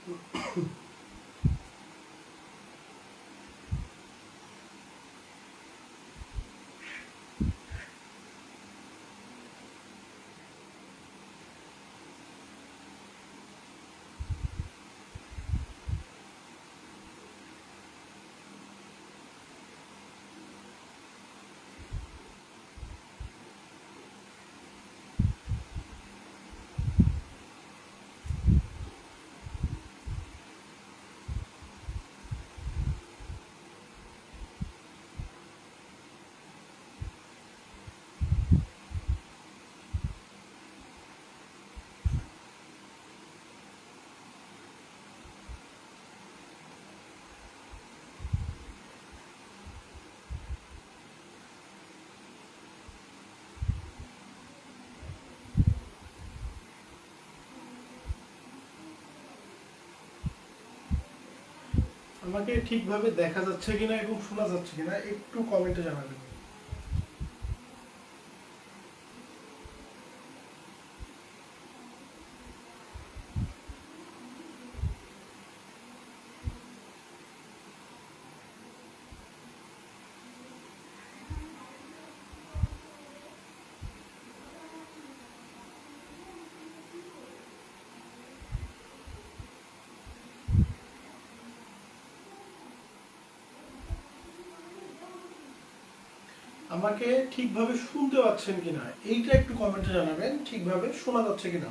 আমাকে ঠিকভাবে দেখা যাচ্ছে কিনা এবং শোনা যাচ্ছে কিনা একটু কমেন্টে জানাবেন। আমাকে ঠিকভাবে শুনতে পাচ্ছেন কিনা এইটা একটু কমেন্টে জানাবেন, ঠিকভাবে শোনা যাচ্ছে কিনা।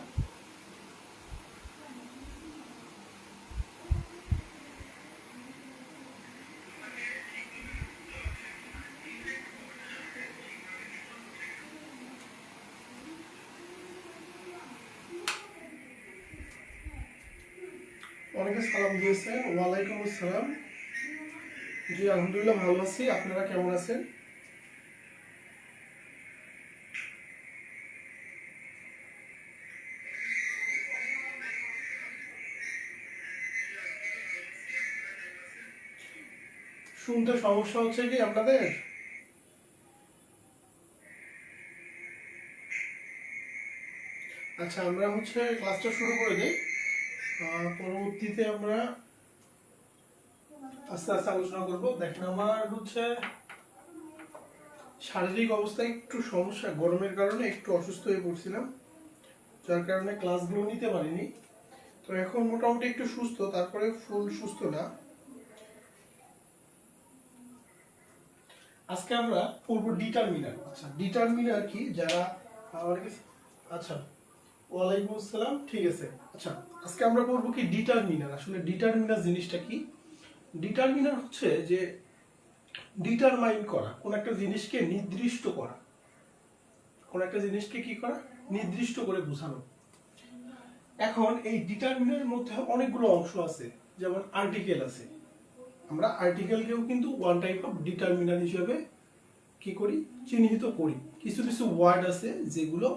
অনেকে সালাম দিয়েছেন, ওয়ালাইকুম আসসালাম। জি আলহামদুলিল্লাহ ভালো আছি, আপনারা কেমন আছেন? শুনতে সমস্যা হচ্ছে কি আপনাদের? আচ্ছা, আমরা হচ্ছে ক্লাসটা শুরু করে দিই। পরবর্তীতে আমরা আস্তে আস্তে আলোচনা করব। দেখেন, আমার হচ্ছে শারীরিক অবস্থা একটু সমস্যা, গরমের কারণে একটু অসুস্থ হয়ে পড়ছিলাম, যার কারণে ক্লাসগুলো নিতে পারিনি। তো এখন মোটামুটি একটু সুস্থ, তারপরে ফুল সুস্থ না। আজকে আমরা পড়বো ডিটারমিনার। আচ্ছা, ডিটারমিনার কি? যারা আমার কাছে, আচ্ছা ওয়ালাইকুম আসসালাম, ঠিক আছে। আচ্ছা, আজকে আমরা পড়বো কি ডিটারমিনার। আসলে ডিটারমিনার জিনিসটা কি? ডিটারমিনার হচ্ছে যে ডিটারমাইন করা, কোন একটা জিনিসকে নির্দিষ্ট করা, কোন একটা জিনিসকে কি করা, নির্দিষ্ট করে বোঝানো। এখন এই ডিটারমিনারের মধ্যে অনেকগুলো অংশ আছে, যেমন আর্টিকেল আছে। আমরা আর্টিকেলকেও কিন্তু ওয়ান টাইপ অফ ডিটারমিনার হিসেবে কি করি, চিহ্নিত করি। কিছু কিছু ওয়ার্ড আছে যেগুলো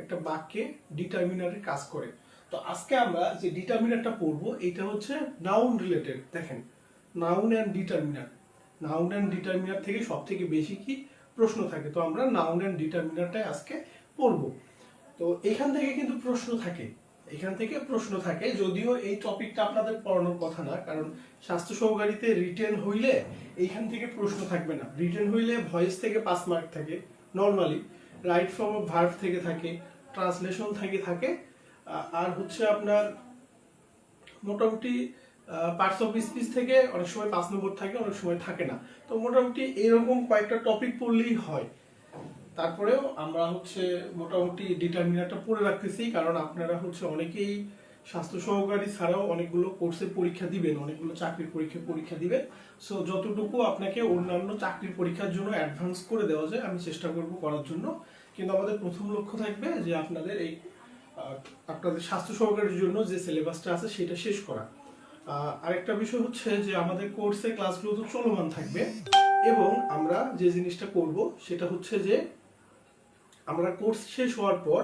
একটা বাক্যে ডিটারমিনারের কাজ করে। তো আজকে আমরা যে ডিটারমিনারটা পড়বো এটা হচ্ছে নাউন রিলেটেড। দেখেন, noun and determiner, noun and determiner থেকে সব থেকে বেশি কি প্রশ্ন থাকে, তো আমরা নাউন অ্যান্ড ডিটারমিনারটাই আজকে পড়বো। তো এখান থেকে কিন্তু প্রশ্ন থাকে, এখান থেকে প্রশ্ন থাকে, যদিও এই টপিকটা আপনাদের পড়ানোর কথা না, কারণ স্বাস্থ্য সহকারীতে রিটেন হইলে এইখান থেকে প্রশ্ন থাকবে না। রিটেন হইলে ভয়েস থেকে 5 মার্ক থাকে normally, right form of verb থেকে থাকে, ট্রান্সলেশন থেকে থাকে, আর হচ্ছে আপনার মোটামুটি পার্টস অফ স্পিচ থেকে অনেক সময় 5 নম্বর থাকে, অনেক সময় থাকে না। তো মোটামুটি এরকম কয়েকটা টপিক পড়লেই হয়। তারপরেও আমরা হচ্ছে মোটামুটি ডিটারমিনারটা পড়ে রাখতেছি, কারণ আপনারা হচ্ছে অনেকেই স্বাস্থ্য সহকারী ছাড়াও অনেকগুলো কোর্সের পরীক্ষা দিবেন, অনেকগুলো চাকরির পরীক্ষা দিবেন। সো যতটুকু আপনাকে অন্যান্য চাকরির পরীক্ষার জন্য অ্যাডভান্স করে দেওয়া যায় আমি চেষ্টা করব করার জন্য। কিন্তু আমাদের প্রথম লক্ষ্য থাকবে যে আপনাদের এই আপনাদের স্বাস্থ্য সহকারীর জন্য যে সিলেবাসটা আছে সেটা শেষ করা। আরেকটা বিষয় হচ্ছে যে আমাদের কোর্সে ক্লাসগুলো তো চলমান থাকবে, এবং আমরা যে জিনিসটা করব সেটা হচ্ছে যে আমরা কোর্স শেষ হওয়ার পর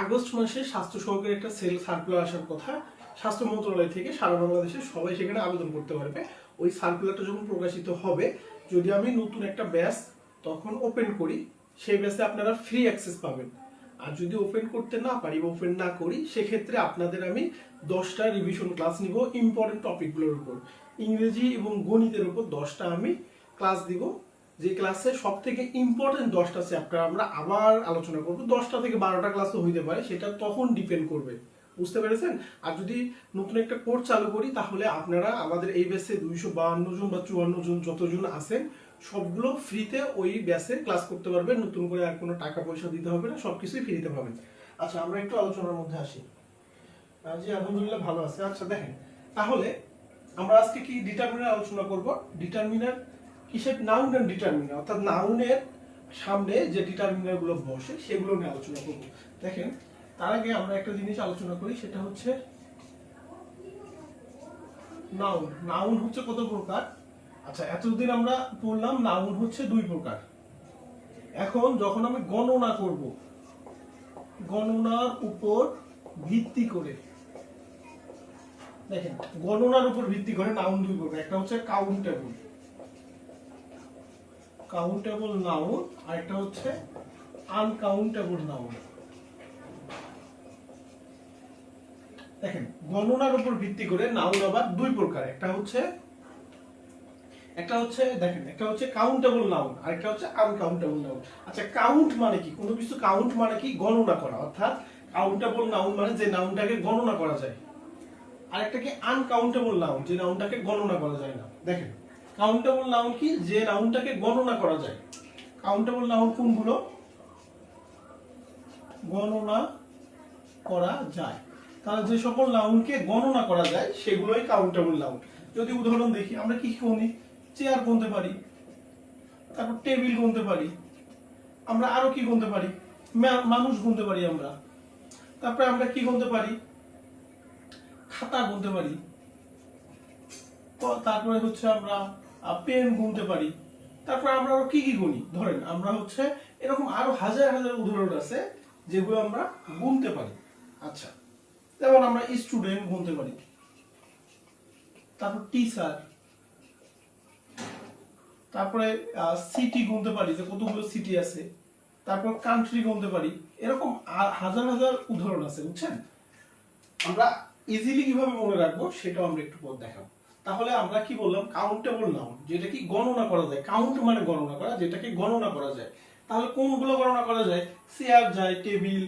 আগস্ট মাসে স্বাস্থ্য সহকারী একটা সেল সার্কুলার আসার কথা স্বাস্থ্য মন্ত্রণালয় থেকে, সারা বাংলাদেশের সবাই সেখানে আবেদন করতে পারবে। ওই সার্কুলারটা যখন প্রকাশিত হবে, যদি আমি নতুন একটা ব্যাচ তখন ওপেন করি, সেই ব্যাচে আপনারা ফ্রি অ্যাক্সেস পাবেন। আর যদি ওপেন করতে না পারি বা ওপেন না করি সেক্ষেত্রে আপনাদের আমি 10টা রিভিশন ক্লাস নিব ইম্পর্টেন্ট টপিকগুলোর উপর। ইংরেজি এবং গণিতের উপর 10টা আমি ক্লাস দিব, যে ক্লাসে সব থেকে ইম্পর্টেন্ট 10টা চ্যাপ্টার আমরা আবার আলোচনা করব। 10টা থেকে 12টা ক্লাসও হইতে পারে, সেটা তখন ডিপেন্ড করবে। বুঝতে পেরেছেন? আর যদি নতুন একটা কোর্স চালু করি তাহলে আপনারা আমাদের এই ব্যাচে 252 জন বা 54 জন যতজন আছেন সবগুলো ফ্রিতে ওই ব্যাচে ক্লাস করতে পারবেন। নতুন করে আর কোনো টাকা পয়সা দিতে হবে না, সবকিছুই ফ্রিতে পাবেন। আচ্ছা, আমরা একটু আলোচনার মধ্যে আসি। জি আলহামদুলিল্লাহ ভালো আছে। আচ্ছা দেখেন, তাহলে আমরা আজকে কি ডিটারমিনার আলোচনা করব। ডিটারমিনার কিসের? নাউন এন্ড ডিটারমিনার, অর্থাৎ নাউনের সামনে যে ডিটারমিনার গুলো বসে সেগুলো নিয়ে আলোচনা করব। দেখেন, তার আগে আমরা একটা জিনিস আলোচনা করি, সেটা হচ্ছে নাউন। নাউন হচ্ছে কত প্রকার? আচ্ছা, এতদিন আমরা বললাম নাউন হচ্ছে 2 প্রকার। এখন যখন আমি গণনা করব, গণনার উপর ভিত্তি করে, দেখেন গণনার উপর ভিত্তি করে নাউন 2 প্রকার। একটা হচ্ছে কাউন্টেবল, কাউন্টেবল নাউন, আর একটা হচ্ছে আনকাউন্টেবল নাউন। দেখেন, গণনার উপর ভিত্তি করে নাউন আবার 2 প্রকার। একটা হচ্ছে দেখেন, একটা হচ্ছে কাউন্টেবল নাউন আর একটা হচ্ছে আনকাউন্টেবল নাউন। আচ্ছা, কাউন্ট মানে কি? কোনো কিছু কাউন্ট মানে কি? গণনা করা, অর্থাৎ কাউন্টেবল নাউন মানে যে নাউনটাকে গণনা করা যায়। আর একটা কি আনকাউন্টেবল নাউন, যে নাউনটাকে গণনা করা যায় না। দেখেন, কাউন্টেবল নাউন কি? যে নাউনটাকে গণনা করা যায়। কাউন্টেবল নাউন কোনগুলো? গণনা করা যায়। তাহলে যে সকল নাউনকে গণনা করা যায় সেগুলোই কাউন্টেবল নাউন। যদি উদাহরণ দেখি, আমরা কি গুনি? চেয়ার গুনতে পারি, তারপর টেবিল গুনতে পারি, আমরা আরো কি গুনতে পারি? মানুষ গুনতে পারি আমরা। তারপরে আমরা কি গুনতে পারি? খাতা গুনতে পারি। তারপরে হচ্ছে আমরা পেন গুনতে পারি। তারপর আমরা আরো কি কি গুনি? ধরেন আমরা হচ্ছে এরকম আরো হাজার হাজার উদাহরণ আছে যেগুলো আমরা গুনতে পারি। আচ্ছা, যেমন আমরা স্টুডেন্ট গুনতে পারি, তারপর টিচার, তারপরে সিটি গুনতে পারি যে কতগুলো সিটি আছে, তারপর কান্ট্রি গুনতে পারি। এরকম হাজার হাজার উদাহরণ আছে, বুঝছেন? আমরা ইজিলি কিভাবে মনে রাখবো সেটাও আমরা একটু পর দেখাবো। তাহলে আমরা কি বললাম? কাউন্টেবল নাউন, যেটা কি গণনা করা যায়। কাউন্ট মানে গণনা করা, যেটাকে গণনা করা যায়। তাহলে কোনগুলো গণনা করা যায়? চেয়ার যায়, টেবিল,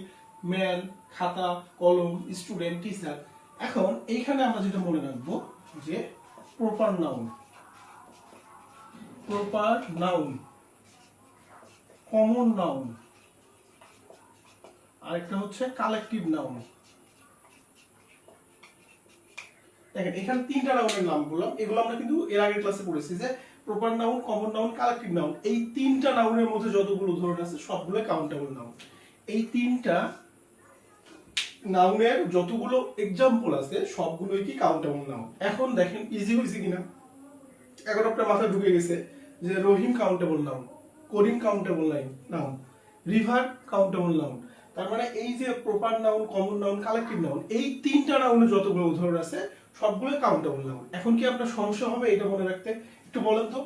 ম্যান, খাতা, কলম, স্টুডেন্ট, টিচার। এখন এইখানে আমরা যেটা মনে রাখবো যে proper noun, proper noun, common noun, আরেকটা হচ্ছে কালেকটিভ নাউন। দেখেন, এখানে 3টা নাউনের নাম বললাম, এগুলো আমরা কিন্তু এর আগের ক্লাসে পড়েছি যে proper noun, common noun, collective noun. এই 3টা নাউনের মধ্যে যতগুলো উদাহরণ আছে সবগুলো কাউন্টেবল নাউন। এই 3টা নাউনের যতগুলো এক্সাম্পল আছে সবগুলোই কি কাউন্টেবল নাউন। এখন দেখেন ইজি হয়েছে কিনা? এখন আপনার মাথায় ঢুকে গেছে যে Rahim countable noun, Karim countable noun, river countable noun. তার মানে এই যে proper noun, common noun, collective noun, এই 3টা নাউনের যতগুলো উদাহরণ আছে সবগুলো কাউন্টেবল নাউন। এখন কি আপনার সমস্যা হবে এটা মনে রাখতে? একটু বলেন তো।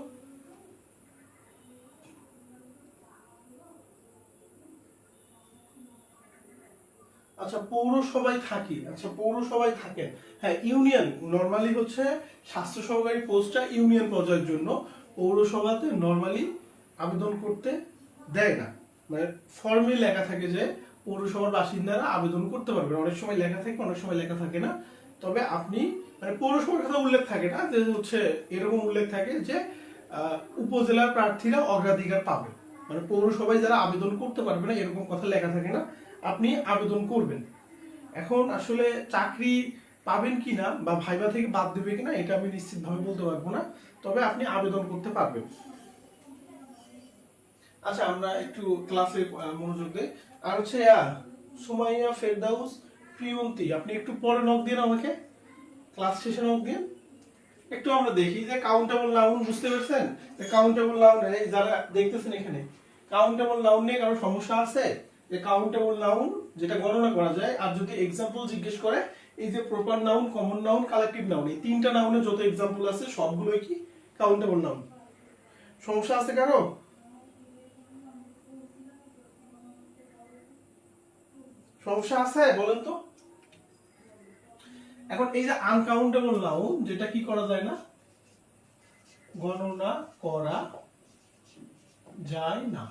আচ্ছা, পৌরসভায় থাকি। আচ্ছা, পৌরসভায় থাকেন। হ্যাঁ, ইউনিয়ন নরমালি হচ্ছে স্বাস্থ্য সহকারী পোস্টটা ইউনিয়ন পর্যায়ের জন্য। পৌরসভাতে নরমালি আবেদন করতে দেয় না, মানে ফর্মে লেখা থাকে যে পৌরসভার বাসিন্দারা আবেদন করতে পারবেন। অনেক সময় লেখা থাকে, অনেক সময় লেখা থাকে না। তবে আপনি মানে পৌরসভার কথা উল্লেখ থাকে না, যে হচ্ছে এরকম উল্লেখ থাকে যে উপজেলার প্রার্থীরা অগ্রাধিকার পাবে, মানে পৌরসভায় যারা আবেদন করতে পারবে না এরকম কথা লেখা থাকে না। আপনি আবেদন করবেন। এখন আসলে চাকরি পাবেন কিনা বা ভাইবা থেকে বাদ দেবে কিনা এটা আমি নিশ্চিতভাবে বলতে পারবো না, তবে আপনি আবেদন করতে পারবেন। আচ্ছা, আমরা একটু ক্লাসে মনোযোগ দেই। আর হচ্ছে সুমাইয়া, ফেরদাউস, প্রিয়ন্তী, আপনি একটু পরে নক দিন আমাকে, ক্লাস শেষে নক দিন। একটু আমরা দেখি যে কাউন্টেবল নাউন বুঝতে পেরেছেন? কাউন্টেবল নাউন যারা দেখতেছেন এখানে, কাউন্টেবল নাউন নিয়ে কারো সমস্যা আছে? যে কাউন্টেবল নাউন যেটা গণনা করা যায়, আর যদি এক্সাম্পল জিজ্ঞেস করে এই যে proper noun, common noun, collective noun, এই 3টা নাউনের যত এক্সাম্পল আছে সবগুলোই কি কাউন্টেবল নাউন। সমস্যা আছে কারো? সমস্যা আছে বলেন তো? এখন এই যে আনকাউন্টেবল নাউন, যেটা কি করা যায় না, গণনা করা যায় না।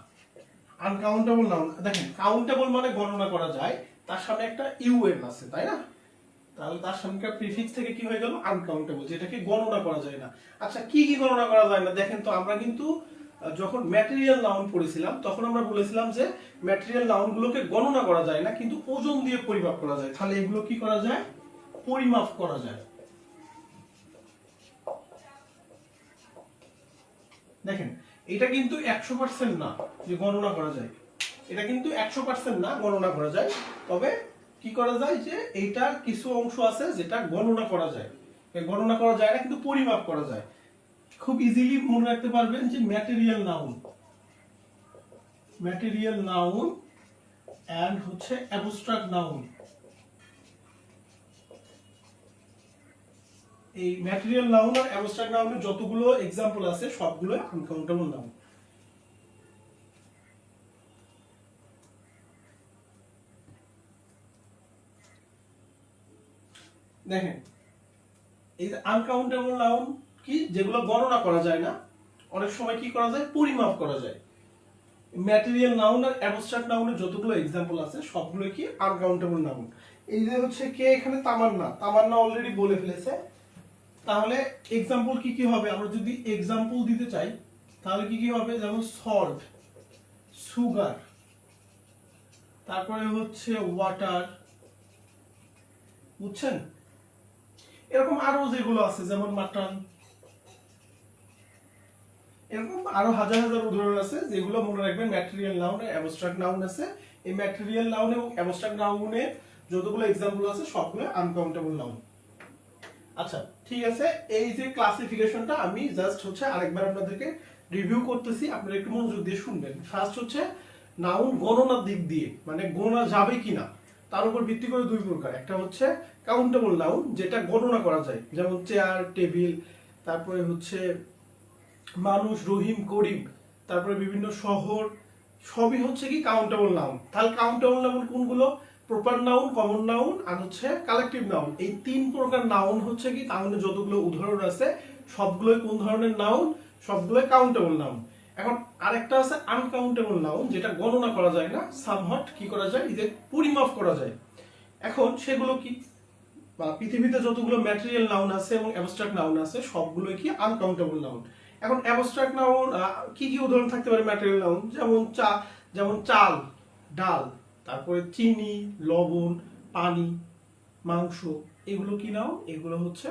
আনকাউন্টেবল নাউন, দেখেন কাউন্টেবল মানে গণনা করা যায়, তার সামনে একটা ইউএন আছে, তাই না? তাহলে তার সামনেকার প্রিফিক্স থেকে কি হয়ে গেল? আনকাউন্টেবল, যেটাকে গণনা করা যায় না। আচ্ছা, কি কি গণনা করা যায় না দেখেন তো। আমরা কিন্তু যখন ম্যাটেরিয়াল নাউন পড়েছিলাম তখন আমরা বলেছিলাম যে ম্যাটেরিয়াল নাউনগুলোকে গণনা করা যায় না, কিন্তু ওজন দিয়ে পরিমাপ করা যায়। তাহলে এগুলো কি করা যায়? পরিমাপ করা যায়। দেখেন এটা কিন্তু 100% না যে গণনা করা যায়, এটা কিন্তু 100% না গণনা করা যায়। তবে কি করা যায় যে এইটার কিছু অংশ আছে যেটা গণনা করা যায়, গণনা করা যায় না কিন্তু পরিমাপ করা যায়। খুব ইজিলি মনে রাখতে পারবেন যে ম্যাটেরিয়াল নাউন এন্ড হচ্ছে অ্যাবস্ট্রাক্ট নাউন। এই ম্যাটেরিয়াল নাউন আর অ্যাবস্ট্রাক্ট নাউনের যতগুলো এক্সাম্পল আছে সবগুলো আনকাউন্টেবল নাউন। দেখেন এই যে আনকাউন্টেবল নাউন কি, যেগুলো গণনা করা যায় না, অনেক সময় কি করা যায়? পরিমাপ করা যায়। ম্যাটেরিয়াল নাউন আর অ্যাবস্ট্রাক্ট নাউনের যতগুলো एग्जांपल আছে সবগুলো কি আনকাউন্টেবল নাউন। এই যে হচ্ছে কে এখানে তামান্না অলরেডি বলে ফেলেছে। তাহলে एग्जांपल কি কি হবে? আমরা যদি एग्जांपल দিতে চাই তাহলে কি কি হবে? যেমন সল্ট, সুগার, তারপরে হচ্ছে ওয়াটার, বুঝছেন? এরকম আরো যেগুলো আছে যেমন মাটন, এরকম আরো হাজার হাজার উদাহরণ আছে যেগুলো মনে রাখবেন ম্যাটেরিয়াল নাউন আর অ্যাবস্ট্রাক্ট নাউন আছে। এই ম্যাটেরিয়াল নাউন এবং অ্যাবস্ট্রাক্ট নাউনের যতগুলো एग्जांपल আছে সবগুলো আনকাউন্টেবল নাউন। আচ্ছা ঠিক আছে, এই যে ক্লাসিফিকেশনটা আমি জাস্ট হচ্ছে আরেকবার আপনাদেরকে রিভিউ করতেছি, আপনারা একটু মনোযোগ দিয়ে শুনবেন। ফার্স্ট হচ্ছে নাউন গণনার দিক দিয়ে, মানে গণনা যাবে কিনা তার উপর ভিত্তি করে দুই প্রকার। একটা হচ্ছে কাউন্টেবল নাউন, যেটা গণনা করা যায়, যেমন চেয়ার, টেবিল, তারপরে হচ্ছে মানুষ, রহিম, করিম, তারপরে বিভিন্ন শহর, সবই হচ্ছে কি কাউন্টেবল নাউন। তাহলে কাউন্টেবল নাউন কোনগুলো? প্রপার নাউন, কমন নাউন আর হচ্ছে কালেকটিভ নাউন। এই তিন প্রকার নাউন হচ্ছে কি নাউনের যতগুলো উদাহরণ আছে সবগুলোই কোন ধরনের নাউন? সবগুলোই কাউন্টেবল নাউন। এখন আরেকটা আছে আনকাউন্টেবল নাউন, যেটা গণনা করা যায় না, সামহাট কি করা যায়? এই যে পরিমাপ করা যায়। এখন সেগুলো কি? পৃথিবীতে যতগুলো ম্যাটেরিয়াল নাউন আছে এবং অ্যাবস্ট্রাক্ট নাউন আছে সবগুলোই কি আনকাউন্টেবল নাউন। এখন অ্যাবস্ট্রাক্ট নাউন কি কি উদাহরণ থাকতে পারে ম্যাটেরিয়াল নাউন? যেমন চাল, ডাল, তারপরে চিনি, লবণ, পানি, মাংস, এগুলো কি নাউন? এগুলো হচ্ছে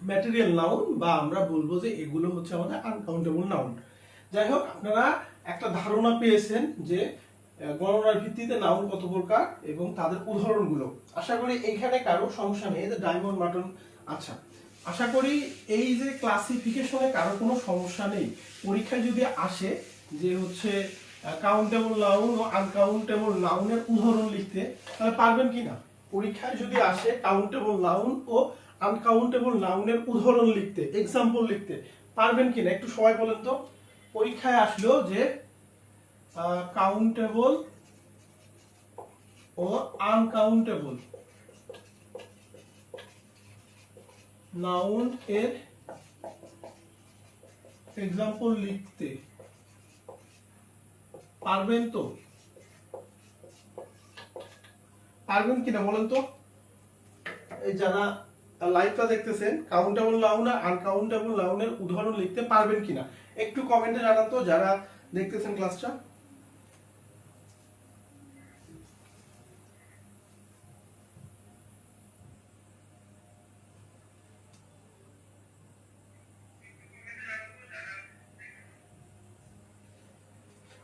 ম্যাটেরিয়াল নাউন, বা আমরা বলবো যে এগুলো হচ্ছে আমাদের আনকাউন্টেবল নাউন। যাই হোক, আপনারা একটা ধারণা পেয়েছেন যে গণনার ভিত্তিতে নাউন কত প্রকার এবং তাদের উদাহরণগুলো। আশা করি এইখানে কারো সমস্যা নেই। যে ডায়মন্ড মাটন, আচ্ছা আশা করি এই যে ক্লাসিফিকেশনে কারো কোনো সমস্যা নেই। পরীক্ষায় যদি আসে যে হচ্ছে কাউন্টেবল নাউন ও আনকাউন্টেবল নাউনের উদাহরণ লিখতে, তাহলে পারবেন কিনা? পরীক্ষায় যদি আসে কাউন্টেবল নাউন ও আনকাউন্টেবল নাউনের উদাহরণ লিখতে, एग्जांपल লিখতে, পারবেন কিনা একটু সবাই বলেন তো। পরীক্ষায় আসলো যে কাউন্টেবল ও আনকাউন্টেবল নাউন এর एग्जांपल লিখতে পারবেন তো? পারবেন কিনা বলেন তো। এই যারা লাইভটা দেখতেছেন, কাউন্টেবল নাউন আর আনকাউন্টেবল নাউনের উদাহরণ লিখতে পারবেন কিনা একটু কমেন্টে জানান তো, যারা দেখতেছেন ক্লাসটা।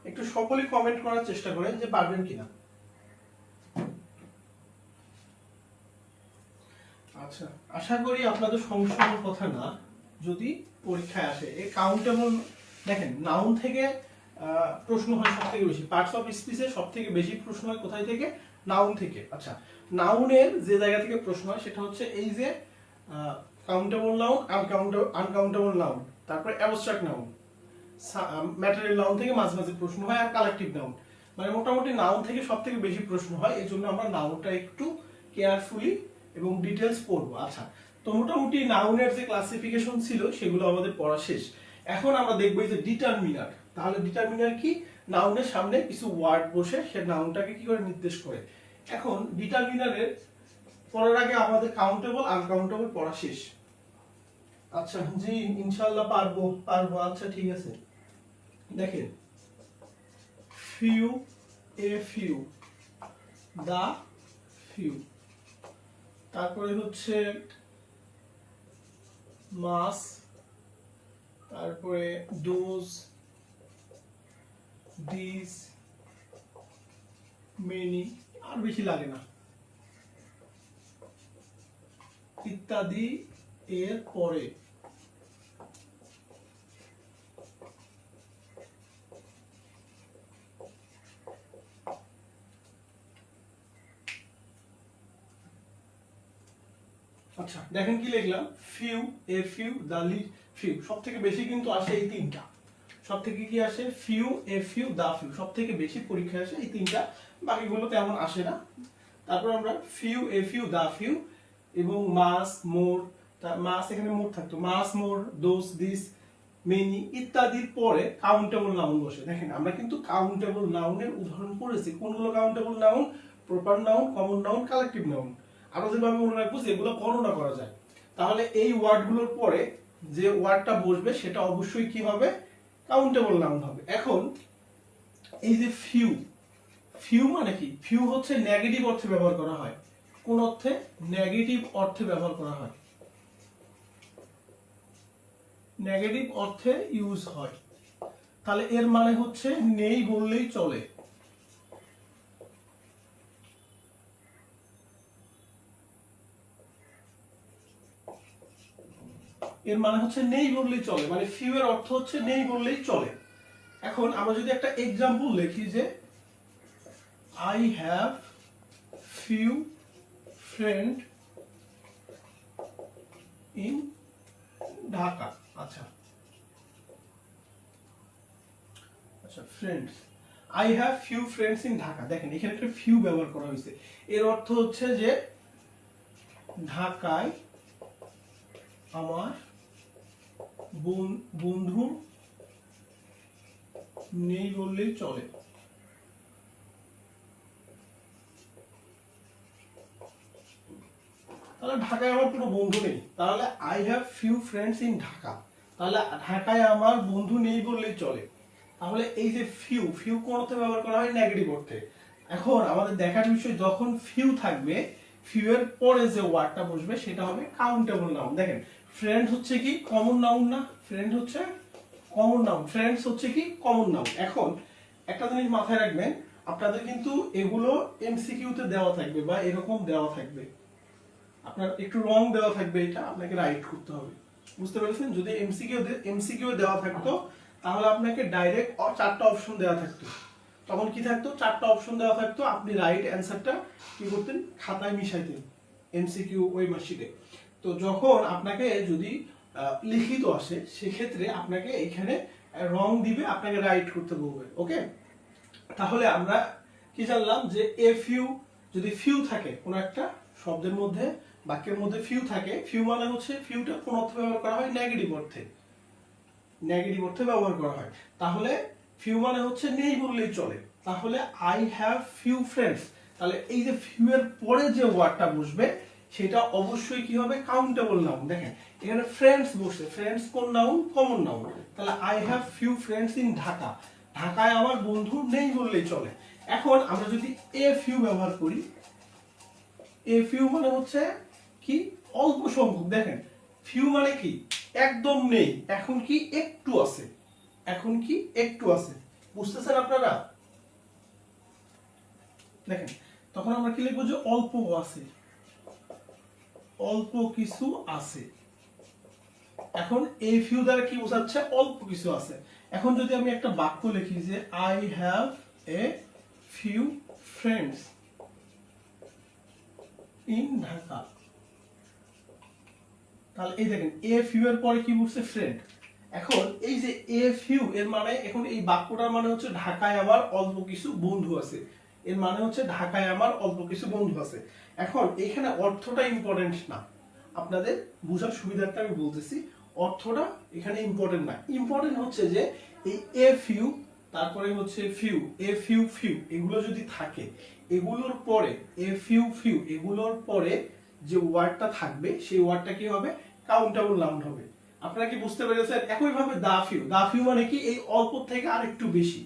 একটু সকলেই কমেন্ট করার চেষ্টা করেন যে পারবেন কিনা। আচ্ছা, আশা করি আপনাদের সমস্যার কথা না যদি পরীক্ষায় আসে। এই কাউন্টেবল, দেখেন নাউন থেকে প্রশ্ন হয় সব থেকে বেশি, পার্টস অফ স্পিচে সব থেকে বেশি প্রশ্ন হয় কোথায় থেকে? নাউন থেকে। আচ্ছা, নাউনের যে জায়গা থেকে প্রশ্ন হয় সেটা হচ্ছে এই যে কাউন্টেবল নাউন, আনকাউন্টেবল নাউন, তারপরে অ্যাবস্ট্রাক্ট নাউন, ম্যাটেরিয়াল নাউন থেকে মাঝে মাঝে প্রশ্ন হয়, আর কালেকটিভ নাউন। মানে মোটামুটি নাউন থেকে সব থেকে বেশি প্রশ্ন হয়, এই জন্য আমরা নাউনটা একটু কেয়ারফুলি এবং ডিটেলস পড়বো। আচ্ছা, তো মোটামুটি নাউনের যে ক্লাসিফিকেশন ছিল সেগুলো আমাদের পড়া শেষ। এখন আমরা দেখবো যে ডিটারমিনার। তাহলে ডিটারমিনার কি? নাউনের সামনে কিছু ওয়ার্ড বসে সে নাউনটাকে কি করে নির্দেশ করে। এখন ডিটারমিনারের পড়ার আগে আমাদের কাউন্টেবল আনকাউন্টেবল পড়া শেষ। আচ্ছা জি, ইনশাআল্লাহ পারবো পারবো। আচ্ছা ঠিক আছে, দেখেন few, a few, the few, তারপরে হচ্ছে মাস, তারপরে ডোজ, দিস, মেনি, আর বেশি লাগে না, ইত্যাদি এর পরে। আচ্ছা দেখেন কি লিখলাম, few, a few, the few, সব থেকে বেশি কিন্তু আসে এই তিনটা। সব থেকে কি আসে? Few, a few, the few, সব থেকে বেশি পরীক্ষায় আসে এই তিনটা, বাকিগুলো তেমন আসে না। তারপর আমরা few, a few, the few এবং মাস, মোর, মাস এখানে মোর থাকতো, much, more, those, this, many ইত্যাদির পরে কাউন্টেবল নাউন বসে। দেখেন আমরা কিন্তু কাউন্টেবল নাউনের উদাহরণ পড়েছি। কোনগুলো countable noun? Proper noun, common noun, collective noun. আরো যেভাবে মনে রাখবো যেগুলো গণনা করা যায়। তাহলে এই ওয়ার্ডগুলোর পরে যে ওয়ার্ডটা বসবে সেটা অবশ্যই কি হবে? কাউন্টেবল নাউন হবে। এখন এই যে ফিউ, ফিউ মানে কি? ফিউ হচ্ছে নেগেটিভ অর্থে ব্যবহার করা হয়। কোন অর্থে? নেগেটিভ অর্থে ব্যবহার করা হয়, নেগেটিভ অর্থে ইউজ হয়। তাহলে এর মানে হচ্ছে নেই বললেই চলে। এর মানে হচ্ছে নেই বললেই চলে, মানে ফিউ এর অর্থ হচ্ছে নেই বললেই চলে। এখন আমরা যদি একটা এক্সাম্পল লিখি যে I have few friend in Dhaka. আচ্ছা আচ্ছা, friends, I have few friends in Dhaka. দেখেন এখানে একটা ফিউ ব্যবহার করা হয়েছে। এর অর্থ হচ্ছে যে ঢাকায় আমার বন্ধু নেই বললেই চলে। তাহলে ঢাকায় আমার কোনো বন্ধু নেই, তাহলে I have few friends in Dhaka, তাহলে ঢাকায় আমার বন্ধু নেই বললেই চলে। তাহলে এই যে ফিউ, ফিউ কোন অর্থে ব্যবহার করা হয়? নেগেটিভ অর্থে। এখন আমাদের দেখার বিষয়, যখন ফিউ থাকবে, ফিউ এর পরে যে ওয়ার্ডটা বসবে সেটা হবে কাউন্টেবল নাউন। দেখেন ফ্রেন্ড হচ্ছে কি? কমন নাউন না? ফ্রেন্ড হচ্ছে কমন নাউন, ফ্রেন্ডস হচ্ছে কি? Common noun. এখন একটা জিনিস মাথায় রাখবেন, আপনাদের কিন্তু এগুলো এমসিকিউতে দেওয়া থাকবে বা এরকম দেওয়া থাকবে, আপনার একটু রং দেওয়া থাকবে, এটা আপনাকে রাইট করতে হবে। বুঝতে পেরেছেন? যদি এমসিকিউ দেওয়া থাকতো তাহলে আপনাকে ডাইরেক্ট চারটা অপশন দেওয়া থাকতো। তখন কি থাকতো? চারটা অপশন দেওয়া থাকতো, আপনি রাইট অ্যান্সারটা কি করতেন? খাতায় মিশাইতেন এমসিকিউ ওই মার্কশিটে। তো যখন আপনাকে যদি লিখিত আসে সেক্ষেত্রে আপনাকে এখানে রং দিবে, আপনাকে রাইট করতে বলবে। ওকে, তাহলে আমরা কি জানলাম যে এ ফিউ, যদি ফিউ থাকে কোন একটা শব্দের মধ্যে, বাক্যের মধ্যে ফিউ থাকে, ফিউ মানে হচ্ছে ফিউটা কোন অর্থে ব্যবহার করা হয়? নেগেটিভ অর্থে, নেগেটিভ অর্থে ব্যবহার করা হয়। তাহলে ফিউ মানে হচ্ছে নেই বললেই চলে। তাহলে আই হ্যাভ ফিউ ফ্রেন্ডস, তাহলে এই যে ফিউ এর পরে যে ওয়ার্ডটা বসবে সেটা অবশ্যই কি হবে? Countable noun. দেখেন এখানে ফ্রেন্ডস বসে, ফ্রেন্ডস কোন নাউন? Common noun. তাহলে I have few friends in Dhaka, ঢাকায় আমার বন্ধু নেই বললেই চলে। এখন আমরা যদি এ ফিউ ব্যবহার করি, এ ফিউ মানে হচ্ছে কি? অল্প সংখ্যক। দেখেন ফিউ মানে কি? একদম নেই, এখন কি? একটু আছে, এখন কি? একটু আছে। বুঝতেছেন আপনারা? দেখেন তখন আমরা কি লিখবো? যে অল্প আছে, অল্প কিছু আছে। এখন এই ফিউ দ্বারা কি বোঝাচ্ছে? অল্প কিছু আছে। এখন যদি আমি একটা বাক্য লিখি যে I have a few friends in Dhaka, তাহলে এই দেখেন এ ফিউ এর পরে কি বলছে? ফ্রেন্ড। এখন এই যে এ ফিউ এর মানে, এখন এই বাক্যটার মানে হচ্ছে ঢাকায় আমার অল্প কিছু বন্ধু আছে, এর মানে হচ্ছে ঢাকায় আমার অল্প কিছু বন্ধু আছে। এখন এখানে অর্থটা ইম্পর্টেন্ট না, আপনাদের বোঝার সুবিধার্থে আমি বলতেছি, অর্থটা এখানে ইম্পর্টেন্ট না, ইম্পর্টেন্ট হচ্ছে যে এই এ ফিউ, তারপরে হচ্ছে ফিউ, এ ফিউ ফিউ এগুলো যদি থাকে, এগুলোর পরে এ ফিউ ফিউ এগুলোর পরে যে ওয়ার্ডটা থাকবে সেই ওয়ার্ডটা কি হবে, কাউন্টেবল নাউন হবে। আপনারা কি বুঝতে পেরেছেন? একইভাবে দা ফিউ, দা ফিউ মানে কি এই অল্প থেকে আরেকটু বেশি,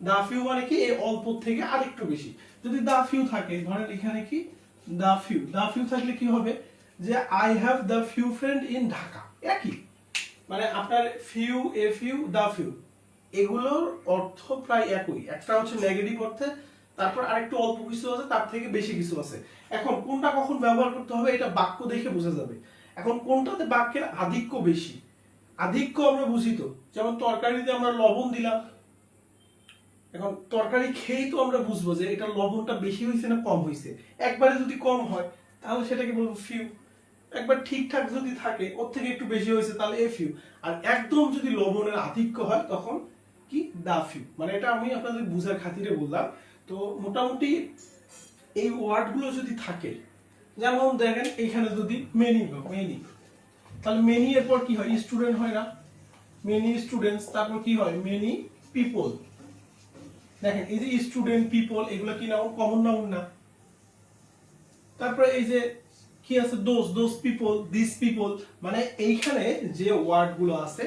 দা ফিউ মানে কি এই অল্প থেকে আরেকটু বেশি। যদি দা ফিউ থাকে, ধরেন এখানে কি দা ফিউ, দা ফিউ থাকলে কি হবে যে I have the few friend in Dhaka, একই মানে আপনার few, a few, the few এগুলোর অর্থ প্রায় একই, একটা হচ্ছে নেগেটিভ অর্থে, তারপর আরেকটু অল্প কিছু আছে, তার থেকে বেশি কিছু আছে। এখন কোনটা কখন ব্যবহার করতে হবে এটা বাক্য দেখে বোঝা যাবে। এখন কোনটাতে বাক্যের আধিক্য বেশি, আধিক্য আমরা বুঝি তো, যেমন তরকারিতে আমরা লবণ দিলাম, এখন তরকারি খেয়েই তো আমরা বুঝবো যে এটা লবণটা বেশি হয়েছে না কম হয়েছে। একবারে যদি কম হয় তাহলে সেটাকে বলবো ফিউ, একবার ঠিকঠাক যদি থাকে ওর থেকে একটু বেশি হয়েছে তাহলে এ ফিউ, আর একদম যদি লবণের আধিক্য হয় তখন কি দা ফিউ। মানে এটা আমি আপনাদের বুঝার খাতিরে বললাম। তো মোটামুটি এই ওয়ার্ডগুলো যদি থাকে, যেমন দেখেন এখানে যদি মেনি, মেনি, তাহলে মেনি এর পর কি হয়, স্টুডেন্ট হয় না, মেনি স্টুডেন্টস, তারপর কি হয় মেনি পিপল। দেখেন এই যে স্টুডেন্ট, পিপল এগুলো কি নাউন, কমন নাউন না। তারপরে এই যে কি আছে, দোজ পিপল, দিস পিপল, মানে এইখানে যে ওয়ার্ড গুলো আছে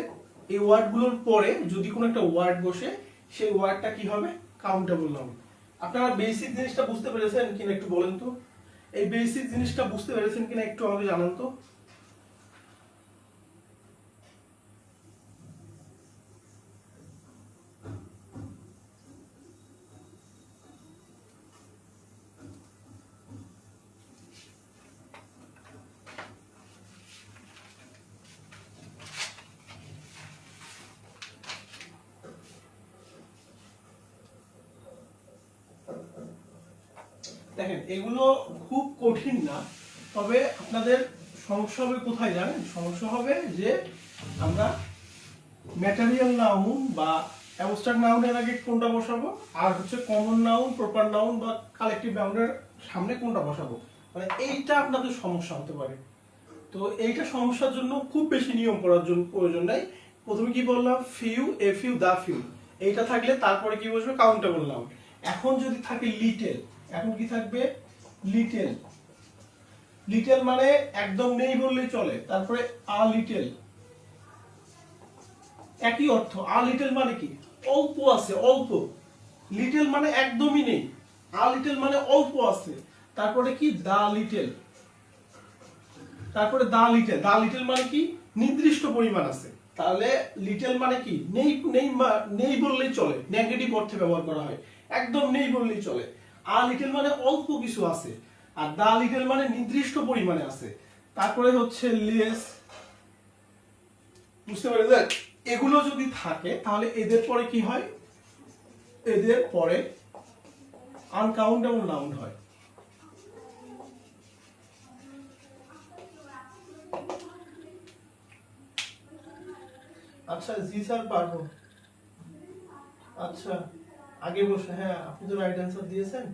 এই ওয়ার্ড গুলোর পরে যদি কোনো একটা ওয়ার্ড বসে সেই ওয়ার্ডটা কি হবে, কাউন্টেবল নাউন। আপনারা বেসিক জিনিসটা বুঝতে পেরেছেন কিনা একটু বলেন তো, এই বেসিক জিনিসটা বুঝতে পেরেছেন কিনা একটু আমাকে জানান তো। দেখেন এগুলো খুব কঠিন না, তবে আপনাদের সমস্যা হবে কোথায় জানেন, সমস্যা হবে যে আমরা ম্যাটেরিয়াল নাউন বা অ্যাবস্ট্রাক্ট নাউনের আগে কোনটা বসাবো, আর হচ্ছে কমন নাউন, প্রপার নাউন বা কালেকটিভ নাউনের সামনে কোনটা বসাবো, মানে এইটা আপনাদের সমস্যা হতে পারে। তো এইটা সমস্যার জন্য খুব বেশি নিয়ম করার জন্য প্রয়োজন নাই। প্রথমে কি বললাম, few, a few, the few, এইটা থাকলে তারপরে কি বসবে, কাউন্টেবল নাউন। এখন যদি থাকে লিটেল, এখন কি থাকবে, লিটেল, লিটেল মানে একদম নেই বললেই চলে, তারপরে আ লিটেল, একই অর্থ। আ লিটেল মানে কি, অল্প আছে, অল্প। লিটেল মানে একদমই নেই, আ লিটেল মানে অল্প আছে। তারপরে কি দা লিটেল, তারপরে দা লিটেল, দা লিটেল মানে কি নির্দিষ্ট পরিমাণ আছে। তাহলে লিটেল মানে কি নেই, নেই নেই বললেই চলে, নেগেটিভ অর্থে ব্যবহার করা হয়, একদম নেই বললেই চলে। আ লিটেল মানে অল্প কিছু আছে, আর দা লিটেল মানে নির্দিষ্ট পরিমাণে আছে। তারপরে হচ্ছে লেস, বুঝতে পেরেছেন? এগুলো যদি থাকে তাহলে এদের পরে কি হয়, এদের পরে আনকাউন্টেবল নাউন হয়। আচ্ছা জি স্যার পারবো। আচ্ছা আগে বসে, হ্যাঁ আপনি তো রাইট অ্যান্সার দিয়েছেন।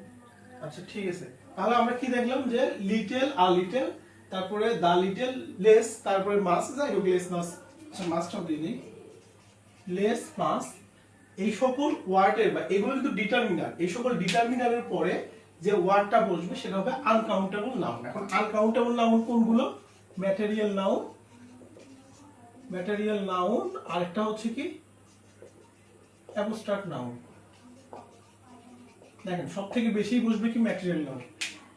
আচ্ছা ঠিক আছে, তাহলে আমরা কি দেখলাম যে লিটেল, আ লিটেল, তারপরে দা লিটেল, লেস, তারপরে মাস, যাই হোক লেস মাস, আচ্ছা মাসটাও দিয়ে দিই, লেস মাস, এই সকল ওয়ার্ডের বা এগুলো কিন্তু ডিটারমিনার, এই সকল ডিটারমিনারের পরে যে ওয়ার্ডটা বসবে সেটা হবে আনকাউন্টেবল নাউন। এখন আনকাউন্টেবল নাউন কোনগুলো, ম্যাটেরিয়াল নাউন, ম্যাটেরিয়াল নাউন, আরেকটা হচ্ছে কি অ্যাবস্ট্রাক্ট নাউন। দেখেন সব থেকে বেশি বসবে কি ম্যাটেরিয়াল নাউন,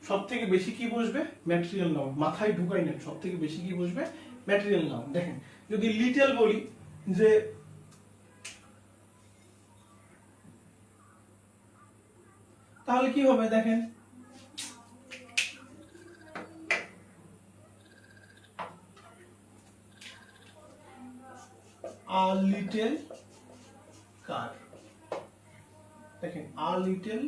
সব থেকে বেশি কি বসবে ম্যাটেরিয়াল নাউন, মাথায় ঢুকাই নেন, সব থেকে বেশি কি বসবে ম্যাটেরিয়াল নাউন। দেখেন যদি লিটেল বলি যে তাহলে কি হবে, দেখেন আ লিটেল কার, দেখেন আ লিটেল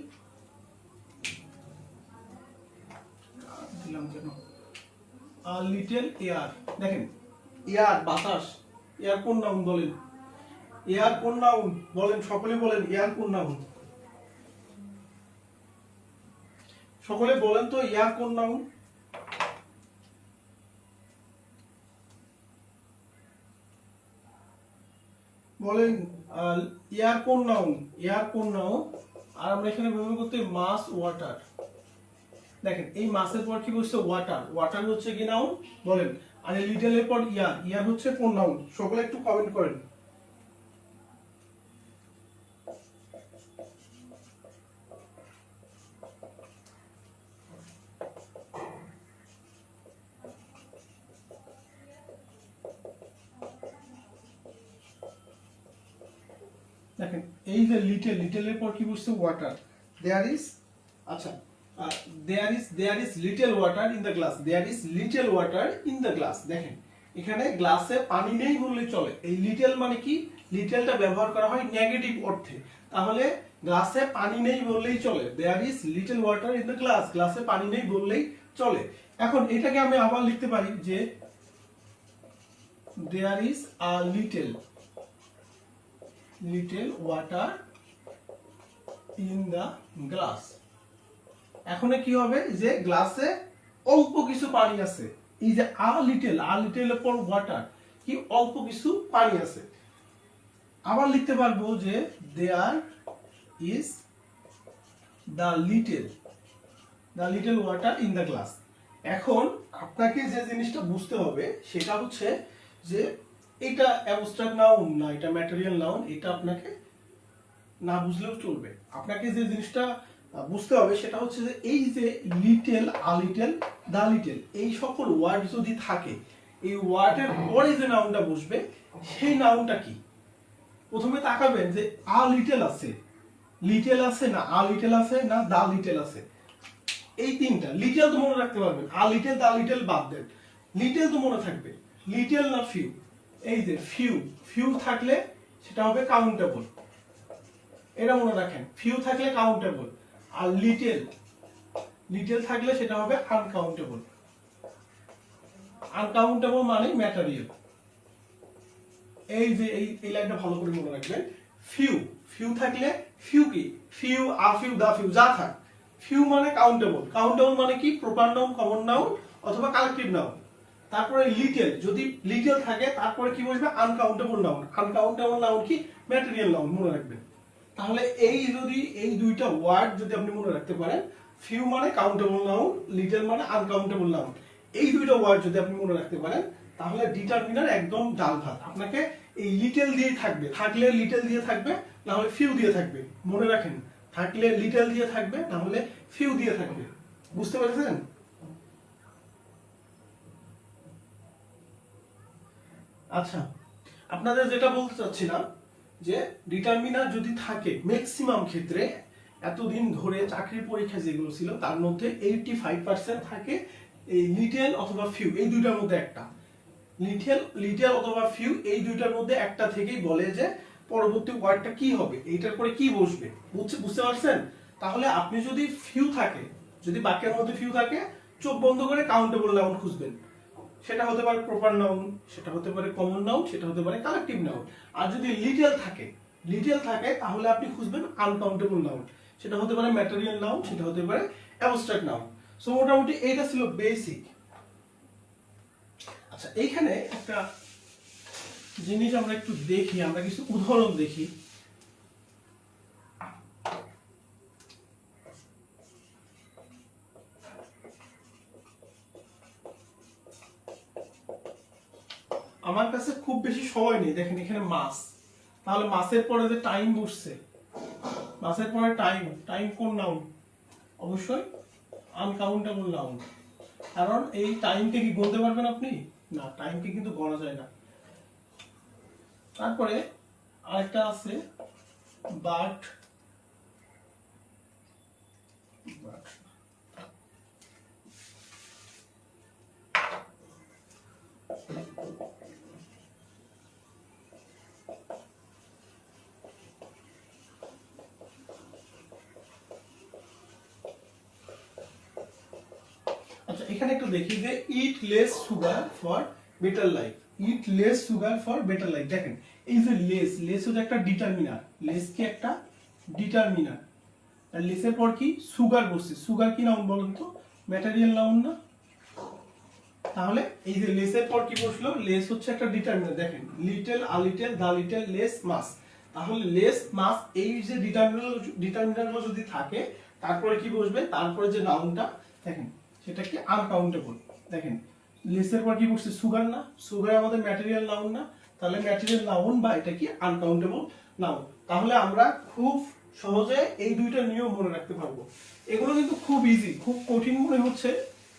দিলাম কেন, আ লিটেল এয়ার, দেখেন এয়ার বাতাস, এয়ার কোন নাউন বলেন, এয়ার কোন নাউন? বলেন, সকলে বলেন, এয়ার কোন নাউন? সকলে বলেন তো, এয়ার কোন নাউন? বলেন, এয়ার কোন নাউন? এয়ার কোন নাউন? আর আমরা এখানে ব্যবহার করতে মাস ওয়াটার। দেখেন এই মাসের পর কি বলছে? ওয়াটার। ওয়াটার হচ্ছে কি নাউন? বলেন। আর এই লিটল এর পর ইয়ার, ইয়ার হচ্ছে কোন নাউন? সকলে একটু কমেন্ট করেন। দেখেন এই যে লিটল, লিটলের পর কি বলছে? ওয়াটার। দেয়ার ইজ, আচ্ছা, there is little water in the glass. There is little water in the glass. দেখেন এখানে গ্লাসে পানি নেই বললে চলে। এই লিটল মানে কি? লিটলটা ব্যবহার করা হয় নেগেটিভ অর্থে, তাহলে গ্লাসে পানি নেই বললেই চলে। There is little water in the glass, গ্লাসে পানি নেই বললেই চলে। এখন এটাকে আমি আবার লিখতে পারি যে there is a little water in the glass. এখন কি হবে? যে গ্লাসে অল্প কিছু পানি আছে। এই যে আ লিটল পর ওয়াটার, কি অল্প কিছু পানি আছে। আবার লিখতে পারবো যে there is the little water in the glass. এখন আপনাকে যে জিনিসটা বুঝতে হবে সেটা হচ্ছে যে এটা অ্যাবস্ট্রাক্ট নাউন না এটা ম্যাটেরিয়াল নাউন, এটা আপনাকে না বুঝলেও চলবে। আপনাকে যে জিনিসটা বুঝতে হবে সেটা হচ্ছে যে এই যে little, a little, the little, এই সকল ওয়ার্ড যদি থাকে, এই ওয়ার্ডের পরে যে নাউনটা বসবে সেই নাউনটা কি? প্রথমে তাকাবেন যে আ লিটল আছে, লিটল আছে না আ লিটল আছে না দা লিটল আছে। এই তিনটা লিটল তো মনে রাখতে পারবেন, আ লিটল দা লিটল বাদ দেন, লিটল তো মনে থাকবে। লিটল না ফিউ? এই যে ফিউ থাকলে সেটা হবে কাউন্টেবল, এটা মনে রাখেন। ফিউ থাকলে কাউন্টেবল, আর লিটল থাকলে সেটা হবে আনকাউন্টেবল। আনকাউন্টেবল মানে ম্যাটেরিয়াল। এই যে এই লাইনটা ভালো করে মনে রাখবেন। ফিউ থাকলে ফিউ কি? Few, a few, the few, যা থাক। ফিউ মানে কাউন্টেবল। কাউন্টেবল মানে কি? প্রপার নাউন, কমন নাউন অথবা কালেকটিভ নাউন। তারপরে লিটল, যদি লিটল থাকে তারপরে কি বসবে? Uncountable noun. আনকাউন্টেবল নাউন কি? ম্যাটেরিয়াল নাউন, মনে রাখবেন। তাহলে এই যদি এই দুইটা ওয়ার্ড যদি আপনি মনে রাখতে পারেন, ফিউ মানে কাউন্টেবল নাউন, লিটল মানে আনকাউন্টেবল নাউন, এই দুইটা ওয়ার্ড যদি আপনি মনে রাখতে পারেন তাহলে ডিটারমিনার একদম ডাল ভাত। আপনাকে এই লিটল দিয়ে থাকবে, থাকলে লিটল দিয়ে থাকবে, না হলে ফিউ দিয়ে থাকবে। মনে রাখেন, থাকলে লিটল দিয়ে থাকবে, না হলে ফিউ দিয়ে থাকবে। বুঝতে পেরেছেন? আচ্ছা, আপনাদের যেটা বলতে চাচ্ছিলাম যে ডিটারমিনার যদি থাকে ম্যাক্সিমাম ক্ষেত্রে, এতদিন ধরে চাকরির পরীক্ষা যেগুলো ছিল তার মধ্যে 85% থাকে এই লিটল অথবা ফিউ, এই দুইটার মধ্যে একটা। লিটল অথবা ফিউ এই দুইটার মধ্যে একটা থেকেই বলে যে পরবর্তী ওয়ার্ডটা কি হবে, এইটার পরে কি বসবে। বুঝতে পারছেন? তাহলে আপনি যদি ফিউ থাকে, যদি বাক্যের মধ্যে ফিউ থাকে, চোখ বন্ধ করে কাউন্টেবল নাউন খুঁজবেন। সেটা হতে পারে প্রপার নাউন, সেটা হতে পারে কমন নাউন, সেটা হতে পারে কালেকটিভ নাউন। আর যদি লিটল থাকে তাহলে আপনি খুঁজবেন আনকাউন্টেবল নাউন। সেটা হতে পারে ম্যাটেরিয়াল নাউন, সেটা হতে পারে অ্যাবস্ট্রাক্ট নাউন। সো মোটামুটি এইটা ছিল বেসিক। আচ্ছা, এইখানে একটা জিনিস আমরা একটু দেখি, আমরা কিছু উদাহরণ দেখি। আমার কাছে খুব বেশি সময় নেই। দেখেন এখানে মাস, তাহলে মাসের পরে যে টাইম বসছে, মাসের পরে টাইম কোন নাউন? অবশ্যই আনকাউন্টেবল নাউন। কারণ এই টাইমকে কি গুনতে পারবেন আপনি? না, টাইমকে কিন্তু গণা যায় না। তারপরে আরেকটা আছে বাট, আচ্ছা এখানে একটু দেখি যে eat less sugar for better life. Eat less sugar for better life. দেখেন এই যে লেস হচ্ছে একটা ডিটারমিনার, লেস কি একটা ডিটারমিনার, আর লেসের পর কি সুগার বসছে, সুগার কি নাউন বলুন তো, ম্যাটেরিয়াল নাউন না? তাহলে এই যে লেসের পর কি বসলো, লেস হচ্ছে একটা ডিটারমিনার। দেখেন little a little the little less mass, তাহলে লেস মাস এই যে ডিটারমিনারগুলো যদি থাকে তারপরে কি বসবে, তারপরে যে নাউনটা দেখেন সেটা কি আনকাউন্টেবল। দেখেন লেসের পর কি বসছে সুগার না, সুগার আমাদের ম্যাটেরিয়াল নাউন না, তাহলে ম্যাটেরিয়াল নাউন বা এটা কি আনকাউন্টেবল নাউন। তাহলে আমরা খুব সহজে এই দুইটা নিয়ম মনে রাখতে পারবো। এগুলো কিন্তু খুব ইজি, খুব কঠিন মনে হচ্ছে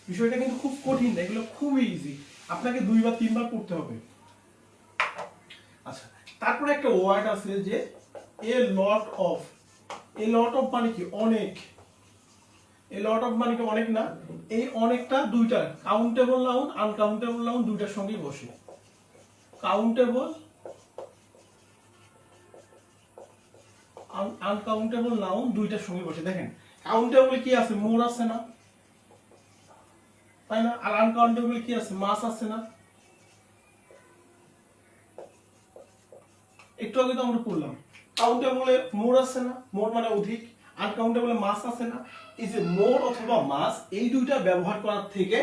বিষয়টা কিন্তু খুব কঠিন না, এগুলো খুবই ইজি, আপনাকে 2 বা 3 বার পড়তে হবে। আচ্ছা তারপরে একটা ওয়ার্ড আছে যে এ lot of, A lot of মানে কি অনেক, এ লট অফ মানে কি অনেক না, এই অনেকটা দুইটা কাউন্টেবল নাউন আনকাউন্টেবল নাউন দুইটার সঙ্গেই বসে, কাউন্টেবল আনকাউন্টেবল নাউন দুইটার সঙ্গে বসে। দেখেন কাউন্টেবল কি আছে, মোর আছে না, তাই না? আর আনকাউন্টেবল কি আছে, মাস আছে না? একটু আগে তো আমরা পড়লাম কাউন্টেবলে মোর আছে না, মোর মানে অধিক, আনকাউন্টেবলে মাস আছে না। এই যে মোর অথবা মাস এই দুইটা ব্যবহার করার থেকে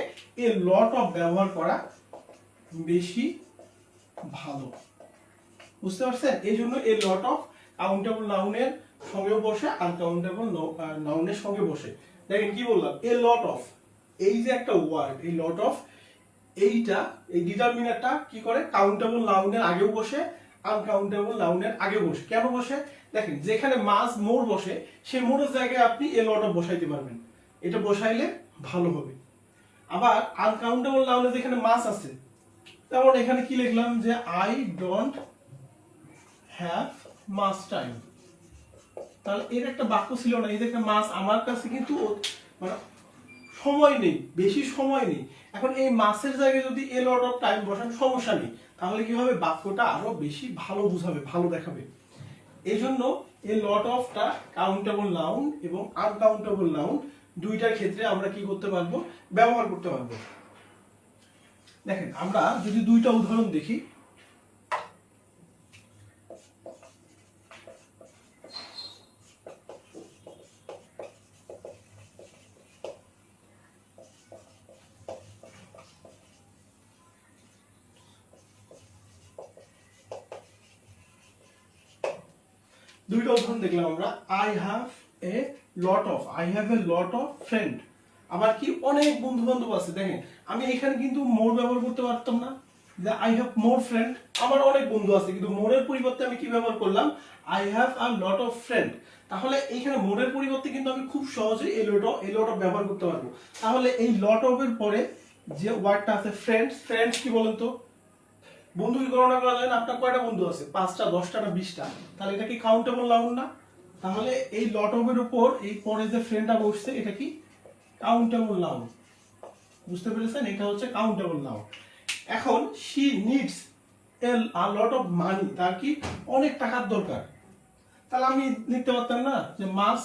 এ লট অফ ব্যবহার করা বেশি ভালো, বুঝতে পারছেন? এই জন্য এ লট অফ কাউন্টেবল নাউনের সঙ্গে বসে, আনকাউন্টেবল নাউনের সঙ্গে বসে। দেখেন কি বললাম, এ লট অফ, এই যে একটা ওয়ার্ড এই লট অফ, এইটা এই ডিটারমিনারটা কি করে কাউন্টেবল নাউনের আগেও বসে আনকাউন্টেবল নাউনের আগে বসে। কেন বসে? দেখেন যেখানে মাস মোর বসে সেই মোরের জায়গায় আপনি এ লট অফ বসাইতে পারবেন, এটা বসাইলে ভালো হবে। আবার আনকাউন্টেবল নাউনে যেখানে মাস আছে, যেমন এখানে কি লিখলাম যে I don't have much time, তাহলে এর একটা বাক্য ছিল না, এই যে একটা মাস আমার কাছে কিন্তু মানে সময় নেই, বেশি সময় নেই। এখন এই মাসের জায়গায় যদি এ লট অফ টাইম বসান সমস্যা নেই, তাহলে কি হবে বাক্যটা আরো বেশি ভালো বুঝাবে, ভালো দেখাবে। এই জন্য এ লট অফটা কাউন্টেবল নাউন এবং আনকাউন্টেবল নাউন দুইটার ক্ষেত্রে আমরা কি করতে পারবো, ব্যবহার করতে পারবো। দেখেন আমরা যদি দুইটা উদাহরণ দেখি, দুইটা উদাহরণ দেখলাম আমরা, I have a lot of, I have a lot of friend, আবার কি অনেক বন্ধু বান্ধব আছে। দেখেন আমি এখানে কিন্তু মোর ব্যবহার করতে পারতাম না, যে আই হ্যাভ মোর ফ্রেন্ড, আমার অনেক বন্ধু আছে, কিন্তু মোরের পরিবর্তে আমি কি ব্যবহার করলাম, I have a lot of friend. তাহলে এইখানে মোরের পরিবর্তে কিন্তু আমি খুব সহজে এ লট অফ ব্যবহার করতে পারবো। তাহলে এই লট অফ এর পরে যে ওয়ার্ডটা আছে ফ্রেন্ডস, ফ্রেন্ডস কি বলেন তো, বন্ধু কি গণনা করা যায় না? আপনার কয়টা বন্ধু আছে, 5টা 10টা না 20টা? তাহলে এটা কি কাউন্টেবল নাউন না? তাহলে এই লট অফ এর উপর এই পরে যে ফ্রেন্ডটা বসছে এটা কি কাউন্টেবল নাউন, বুঝতে পেরেছেন? এটা হচ্ছে কাউন্টেবল নাউন। এখন she needs a lot of money, তার কি অনেক টাকার দরকার, তাহলে আমি লিখতে পারতাম না যে মাস,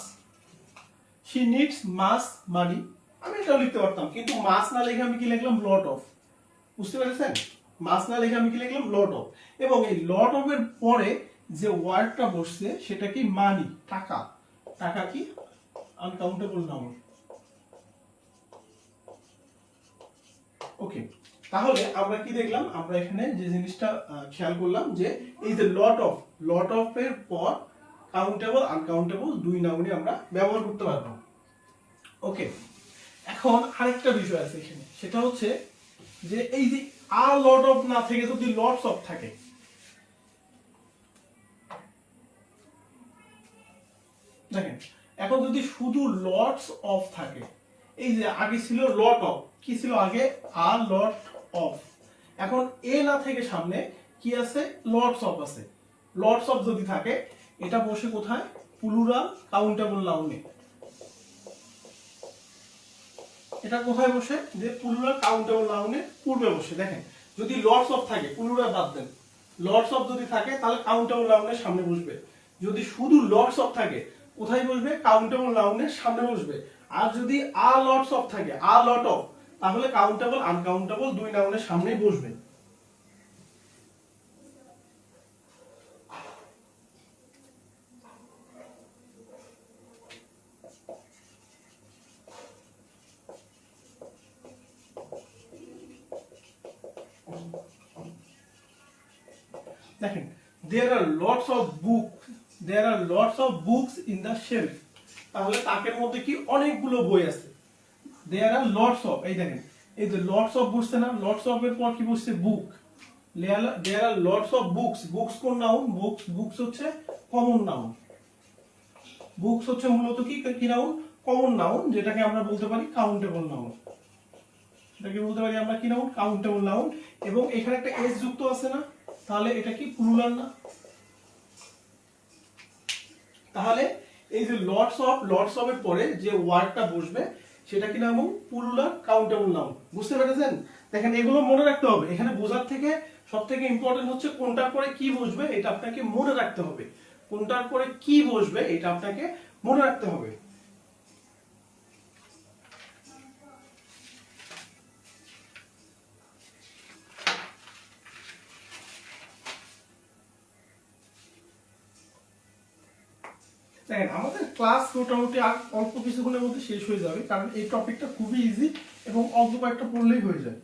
শি নিডস মাস মানি, আমি এটাও লিখতে পারতাম, কিন্তু মাস না লিখে আমি কি লিখলাম, লট অফ, বুঝতে পেরেছেন? মাস না লিখে আমি কি লিখলাম, লট অফ। এবং এই লট অফ এর পরে যে ওয়ার্ডটা বসছে সেটা কি মানি, টাকা, টাকা কি আনকাউন্টেবল নাউন। ওকে, তাহলে আমরা কি দেখলাম, আমরা এখানে যে জিনিসটা খেয়াল করলাম যে এই যে লট অফ এর পর কাউন্টেবল আনকাউন্টেবল দুই নাউনই আমরা ব্যবহার করতে পারবো। ওকে, এখন আরেকটা বিষয় আছে এখানে, সেটা হচ্ছে যে এই যে আ লট অফ না থেকে যদি লটস অফ থাকে, দেখেন এখন যদি শুধু লটস অফ থাকে, এই যে আগে ছিল লট অফ, কি ছিল আগে, আ লট অফ, এখন এ না থেকে সামনে কি আছে, লটস অফ আছে। লটস অফ যদি থাকে এটা বসে কোথায়, প্লুরাল কাউন্টেবল নাউনে, এটা কোথায় বসে, যে প্লুরাল কাউন্টেবল নাউনের পূর্বে বসে। দেখেন যদি লটস অফ থাকে, প্লুরাল বাদ দেন, লটস অফ যদি থাকে তাহলে কাউন্টেবল নাউনের সামনে বসবে। যদি শুধু লটস অফ থাকে কোথায় বসবে, কাউন্টেবল নাউনের সামনে বসবে। আর যদি আ লটস অফ থাকে, আ লট অফ, তাহলে কাউন্টেবল আনকাউন্টেবল দুই নাউনের সামনেই বসবে। দেখেন there are lots of books in the shelf, তাহলে তাকের মধ্যে কি অনেকগুলো বই আছে। there are lots of, এই দেখেন এই যে lots of বসছে না, lots of এর পর কি বসছে বুক, there are lots of books কোন নাউন, books হচ্ছে কমন নাউন, বুকস হচ্ছে মূলত কি নাউন, কমন নাউন, যেটাকে আমরা বলতে পারি কাউন্টেবল নাউন, সেটাকে বলতে পারি আমরা কি নাউন, কাউন্টেবল নাউন। এবং এখানে একটা এস যুক্ত আছে না, তাহলে এটা কি প্লুরাল না? তাহলে এই যে লটস অফ এর পরে যে ওয়ার্ডটা বসবে সেটা কি নাম, প্লুরাল কাউন্টেবল নাউন। বুঝতে পেরেছেন? দেখেন এগুলো মনে রাখতে হবে। এখানে বোঝার থেকে সবথেকে ইম্পর্টেন্ট হচ্ছে কোনটার পরে কি বসবে এটা আপনাকে মনে রাখতে হবে, কোনটার পরে কি বসবে এটা আপনাকে মনে রাখতে হবে। দেখেন আমাদের ক্লাস মোটামুটি আর অল্প কিছুক্ষণের মধ্যে শেষ হয়ে যাবে, কারণ এই টপিকটা খুবই ইজি এবং অল্প কয়েকটা পড়লেই হয়ে যায়।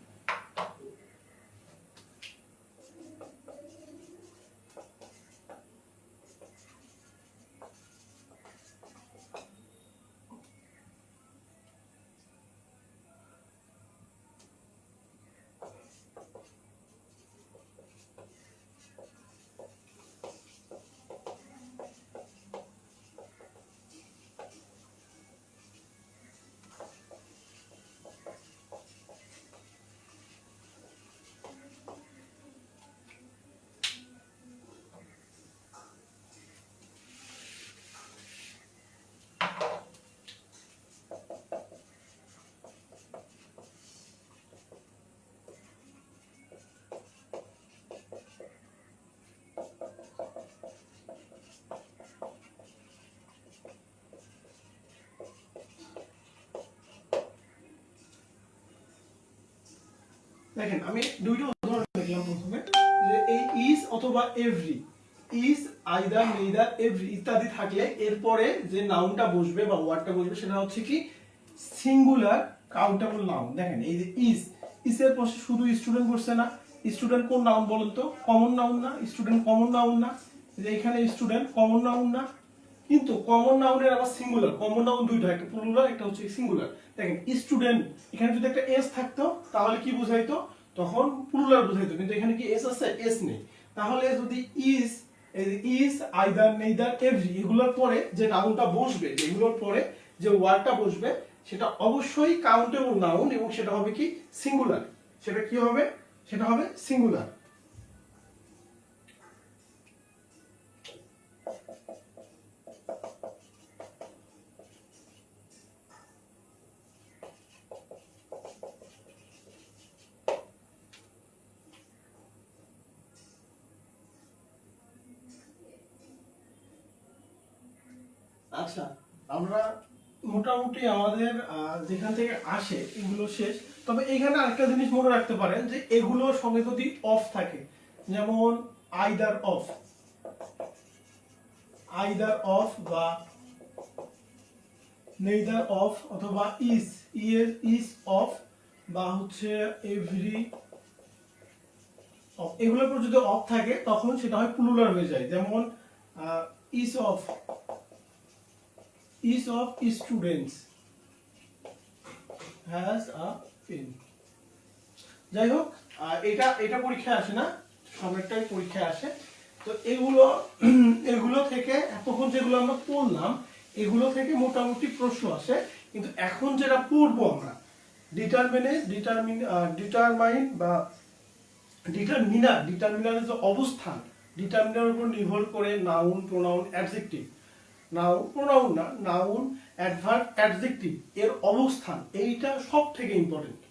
দেখেন আমি দুইটা উদাহরণ দেখলাম। প্রথমে যে এই ইজ অথবা every, is, either, neither, every ইত্যাদি থাকলে এরপরে যে নাউনটা বসবে বা ওয়ার্ডটা বসবে সেটা হচ্ছে কি সিঙ্গুলার কাউন্টেবল নাউন। দেখেন এই যে ইজ এর পাশে শুধু স্টুডেন্ট বসছে না, স্টুডেন্ট কোন নাউন বলেন তো, কমন নাউন না? স্টুডেন্ট কমন নাউন না? যে এখানে স্টুডেন্ট কমন নাউন না? কিন্তু কমন নাউনের আবার সিঙ্গুলার, কমন নাউন দুইটা, একটা প্লুরাল একটা হচ্ছে সিঙ্গুলার। দেখেন স্টুডেন্ট, এখানে যদি একটা এস থাকতো তাহলে কি বোঝাইতো, তখন প্লুরাল বোঝাইতো, কিন্তু এখানে কি এস আছে, এস নেই। তাহলে যদি ইজ, আইদার, নেইদার, এভরি এগুলোর পরে যে নাউনটা বসবে, এগুলোর পরে যে ওয়ার্ডটা বসবে সেটা অবশ্যই কাউন্টেবল নাউন এবং সেটা হবে কি সিঙ্গুলার। সেটা কি হবে, সেটা হবে সিঙ্গুলার। আচ্ছা, আমরা মোটামুটি আমাদের যেখান থেকে আসে এগুলো শেষ। তবে এখানে আরেকটা জিনিস মনে রাখতে পারেন যে এগুলোর সঙ্গে যদি অফ থাকে, যেমন আইদার অফ বা নেইদার অফ অথবা ইজ অফ বা হচ্ছে এভরি অফ, এগুলোর উপর যদি অফ থাকে তখন সেটা হয় প্লুরাল হয়ে যায়। যেমন is of students has a pen। যাই হোক, এটা পরীক্ষায় আসে না, সবটাই পরীক্ষায় আসে। তো এগুলো থেকে এতক্ষণ যেগুলো আমরা পড়লাম এগুলো থেকে মোটামুটি প্রশ্ন আসে। কিন্তু এখন যেটা পড়বো আমরা ডিটারমিনারের যে অবস্থান, ডিটারমিনারের উপর নির্ভর করে noun, pronoun, adjective, noun, adverb, adjective এর অবস্থান, এইটা সব থেকে ইম্পর্টেন্ট।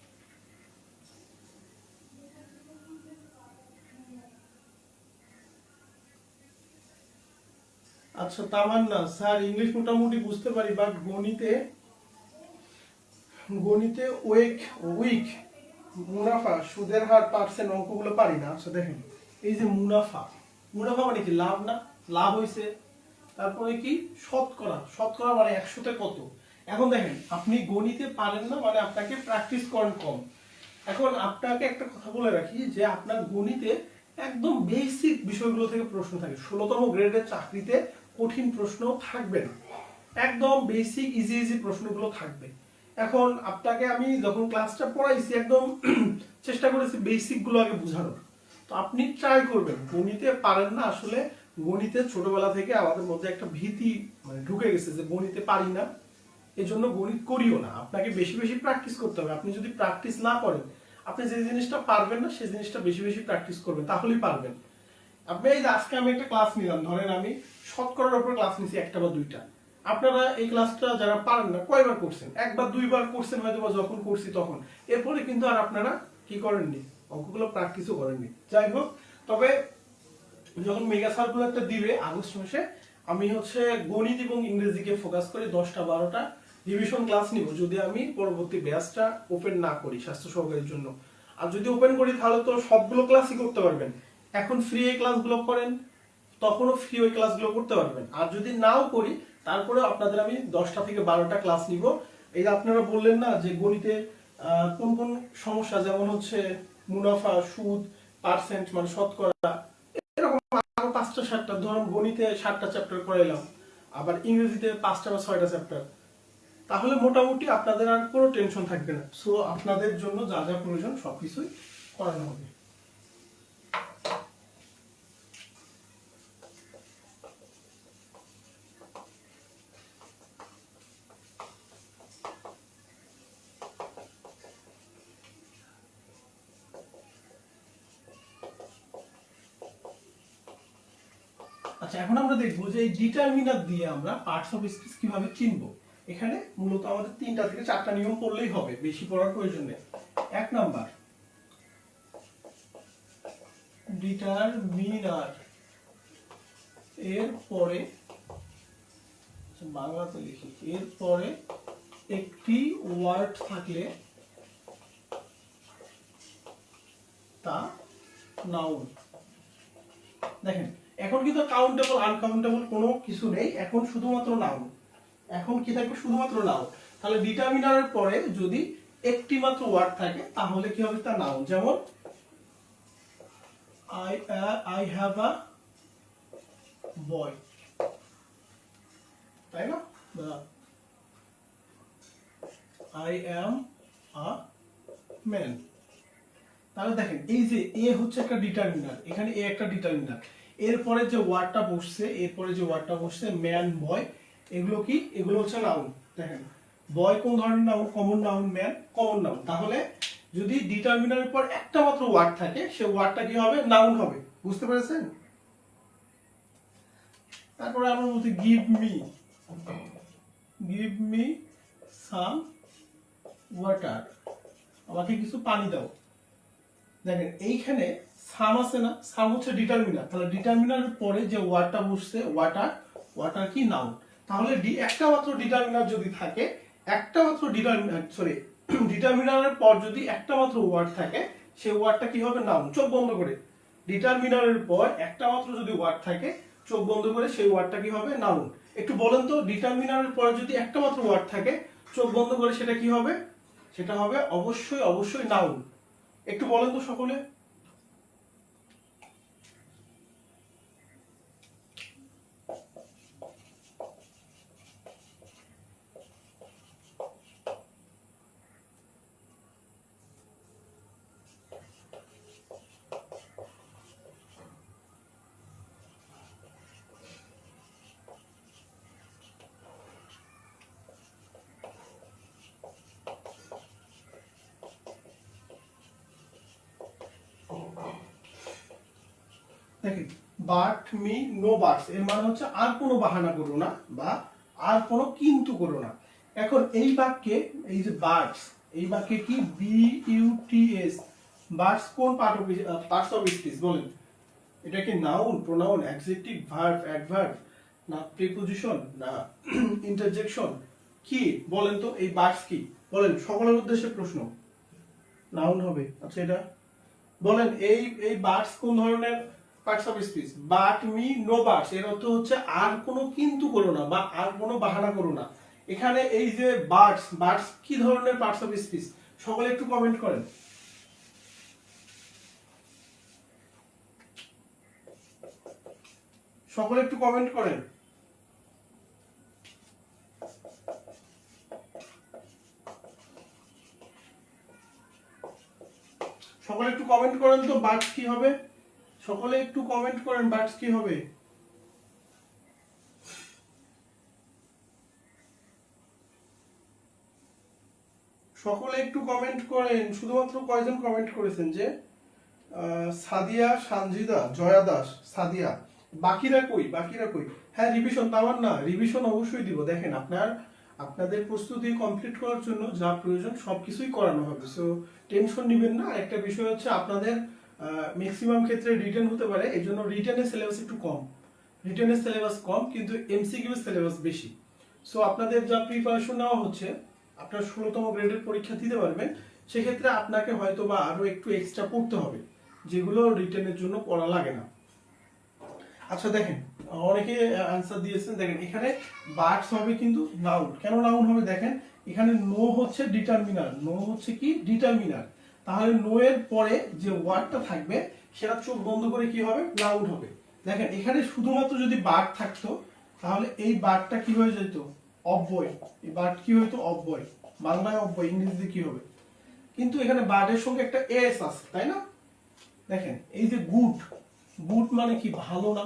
আচ্ছা তামান্না স্যার, ইংলিশ মোটামুটি বুঝতে পারি, বাট গণিতে উইক, মুনাফা, সুদের হার, পার্সেন্ট অঙ্কগুলো পারি না। আচ্ছা দেখেন এই যে মুনাফা মানে কি, লাভ না? লাভ হইছে। তারপরে কি শতকরা মানে 100তে কত। এখন দেখেন আপনি গণিতে পারেন না মানে আপনাকে প্র্যাকটিস করেন কম। এখন আপনাকে একটা কথা বলে রাখি যে আপনার গণিতে একদম বেসিক বিষয় বিষয়গুলো থেকে প্রশ্ন থাকে। 16তম গ্রেডের চাকরিতে কঠিন প্রশ্ন থাকবে না, একদম বেসিক ইজি ইজি প্রশ্নগুলো থাকবে। এখন আপনাকে আমি যখন ক্লাসটা পড়াইছি একদম চেষ্টা করেছি বেসিক গুলো আগে বোঝানোর। তো আপনি ট্রাই করবেন, গণিতে পারেন না আসলে, গণিতে ছোটবেলা থেকে আমাদের মধ্যে একটা ভীতি মানে ঢুকে গেছে যে গণিতে পারি না, এজন্য গণিত করিও না। আপনাকে বেশি বেশি প্র্যাকটিস করতে হবে। আপনি যদি প্র্যাকটিস না করেন, আপনি যে জিনিসটা পারবেন না সেই জিনিসটা বেশি বেশি প্র্যাকটিস করবেন, তাহলেই পারবেন। আপনি এই যে আজকে আমি একটা ক্লাস নিলাম, ধরেন আমি শতকরার উপর ক্লাস নিছি একটা বা দুইটা, আপনারা এই ক্লাসটা যারা পারেন না কয়বার করছেন? একবার দুইবার করছেন হয়তো, বা যখন করছি তখন। এরপরে কিন্তু আর আপনারা কি করেননি, অঙ্কগুলো প্র্যাকটিসও করেননি। যাই হোক, তবে যখন মেগা সার্কুলারটা দিবে আগস্ট মাসে, আমি হচ্ছে গণিত এবং ইংরেজিকে ফোকাস করে 10টা 12টা রিভিশন ক্লাস নিব, যদি আমি পরবর্তী ব্যাচটা ওপেন না করি স্বাস্থ্য সহকারীর জন্য। আর যদি ওপেন করি তাহলে তো সবগুলো ক্লাসই করতে পারবেন। এখন ফ্রি এই ক্লাসগুলো করেন, তখনও ফ্রি ওই ক্লাসগুলো করতে পারবেন। আর যদি নাও করি তারপরে আপনাদের আমি 10টা থেকে 12টা ক্লাস নিব। এই যে আপনারা বললেন না যে গণিতে কোন কোন সমস্যা, যেমন হচ্ছে মুনাফা, সুদ, পার্সেন্ট মানে শতকরা, এরকম আরো 5টা 7টা, ধরুন গণিতে 7টা চ্যাপ্টার করাইলাম, আবার ইংরেজিতে 5টা বা 6টা চ্যাপ্টার, তাহলে মোটামুটি আপনাদের আর কোনো টেনশন থাকবে না। সো আপনাদের জন্য যা যা প্রয়োজন সবকিছুই করানো হবে। আচ্ছা, এখন আমরা দেখবো যে এই ডিটারমিনার দিয়ে আমরা পার্টস অফ স্পিচ কিভাবে চিনবো। এখানে মূলত আমাদের 3টা থেকে 4টা নিয়ম পড়লেই হবে, বেশি পড়ার প্রয়োজন নেই। 1 নাম্বার, ডিটারমিনার এর পরে, বাংলাতে লিখি, এর পরে একটি ওয়ার্ড থাকলে তা নাউন। দেখেন, এখন কিন্তু কাউন্টেবল আনকাউন্টেবল কোনো কিছু নেই, এখন শুধুমাত্র নাউন। এখন কি থাকবে? শুধুমাত্র নাউন। তাহলে ডিটারমিনারের পরে যদি একটি মাত্র ওয়ার্ড থাকে তাহলে কি হবে? তা নাউন। যেমন আই হ্যাভ আ বয়, তাই না? I am a man. তাহলে দেখেন, এই যে এ হচ্ছে একটা ডিটারমিনার, এখানে এ একটা ডিটারমিনার, এরপরে যে ওয়ার্ডটা বসছে, ম্যান, বয়, এগুলো কি? এগুলো হচ্ছে নাউন। দেখেন, বয় কোন ধরনের noun? Common noun. Man common noun. তাহলে যদি ডিটারমিনারের পর একটা মাত্র ওয়ার্ড থাকে, সে ওয়ার্ডটা কি হবে? নাউন হবে। বুঝতে পেরেছেন? তারপরে আমরা বলছি গিভ মি সাম ওয়াটার, আমাকে কিছু পানি দাও। দেখেন, এইখানে সাম আছে না? সাম হচ্ছে ডিটারমিনার, তাহলে ডিটারমিনারের পরে যে ওয়ার্ডটা বসছে ওয়াটার কি? নাউন। তাহলে একটা মাত্র ডিটারমিনার যদি থাকে, একটা মাত্র ডিটারমিনারের পর যদি একটা মাত্র ওয়ার্ড থাকে, সেই ওয়ার্ডটা কি হবে? নাউন। চোখ বন্ধ করে, ডিটারমিনারের পর একটা মাত্র যদি ওয়ার্ড থাকে, চোখ বন্ধ করে, সেই ওয়ার্ডটা কি হবে? নাউন। একটু বলেন তো, ডিটারমিনারের পর যদি একটা মাত্র ওয়ার্ড থাকে, চোখ বন্ধ করে, সেটা কি হবে? সেটা হবে অবশ্যই অবশ্যই নাউন। একটু বলেন তো সকলে। দেখেন, বাট মি নো বাটস এর মানে হচ্ছে আর কোনো বাহানা করো না, বা আর কোনো কিন্তু করো না। এখন এই বাক্যে, এই যে বাটস, এই বাক্যে কি? BUTS, বাটস কোন পার্টস অফ স্পিচ বলেন? এটা কি noun, pronoun, adjective, verb, adverb, না প্রিপোজিশন, না ইন্টারজেকশন? কি বলেন তো? এই বাটস কি বলেন? সকলের উদ্দেশ্যে প্রশ্ন। নাউন হবে। আচ্ছা, এটা বলেন, এই বার্ডস কোন ধরনের parts of speech? But me no birds এর অর্থ হচ্ছে আর কোনো কিন্তু করো না, বা আর কোনো বাহানা করো না। এখানে এই যে বার্ডস কি ধরনের পার্টস অফ স্পিচ? সকলে একটু কমেন্ট করেন। সকলে একটু কমেন্ট করেন। সকলে একটু কমেন্ট করেন তো বার্ডস কি হবে? সকলে একটু কমেন্ট করেন বার্ডস কি হবে? সকলে একটু কমেন্ট করেন। শুধুমাত্র কয়জন কমেন্ট করেছেন যে সাদিয়া, সানজিদা, জয়া দাস, সাদিয়া। বাকিরা কই? বাকিরা কই? হ্যাঁ রিভিশন তাওয়ার না, রিভিশন অবশ্যই দিব। দেখেন আপনাদের প্রস্তুতি কমপ্লিট করার জন্য যা প্রয়োজন সবকিছুই করানো হবে, সো টেনশন নেবেন না। একটা বিষয় হচ্ছে আপনাদের ম্যাক্সিমাম ক্ষেত্রে রিটেন হতে পারে, এই জন্য রিটেনের সিলেবাস একটু কম, রিটেনের সিলেবাস কম কিন্তু এমসিকিউ সিলেবাস বেশি। সো আপনাদের যা প্রিপারেশন নেওয়া হচ্ছে, আপনার 16তম গ্রেডের পরীক্ষা দিতে পারবেন, সেক্ষেত্রে আপনাকে হয়তো বা আরো একটু এক্সট্রা পড়তে হবে, যেগুলো রিটেনের জন্য পড়া লাগে না। আচ্ছা দেখেন, অনেকে অ্যান্সার দিয়েছেন। দেখেন এখানে বার্ডস হবে কিন্তু নাউন। কেন নাউন হবে? দেখেন এখানে নো হচ্ছে ডিটারমিনার, নো হচ্ছে কি ডিটারমিনার। তাহলে নো এর পরে যে ওয়ার্ডটা থাকবে সেটা চোখ বন্ধ করে কি হবে? নাউন হবে। দেখেন এখানে শুধুমাত্র যদি বার্ড থাকতো তাহলে এই বার্ডটা কি হয়ে যেত? অব্যয়। এই বার্ড কি হইতো? অব্যয়। বাংলায় অব্যয়, ইংরেজিতে কি হবে? কিন্তু এখানে বার্ডের সঙ্গে একটা এস আছে, তাই না? দেখেন এই যে গুড, গুড মানে কি? ভালো না?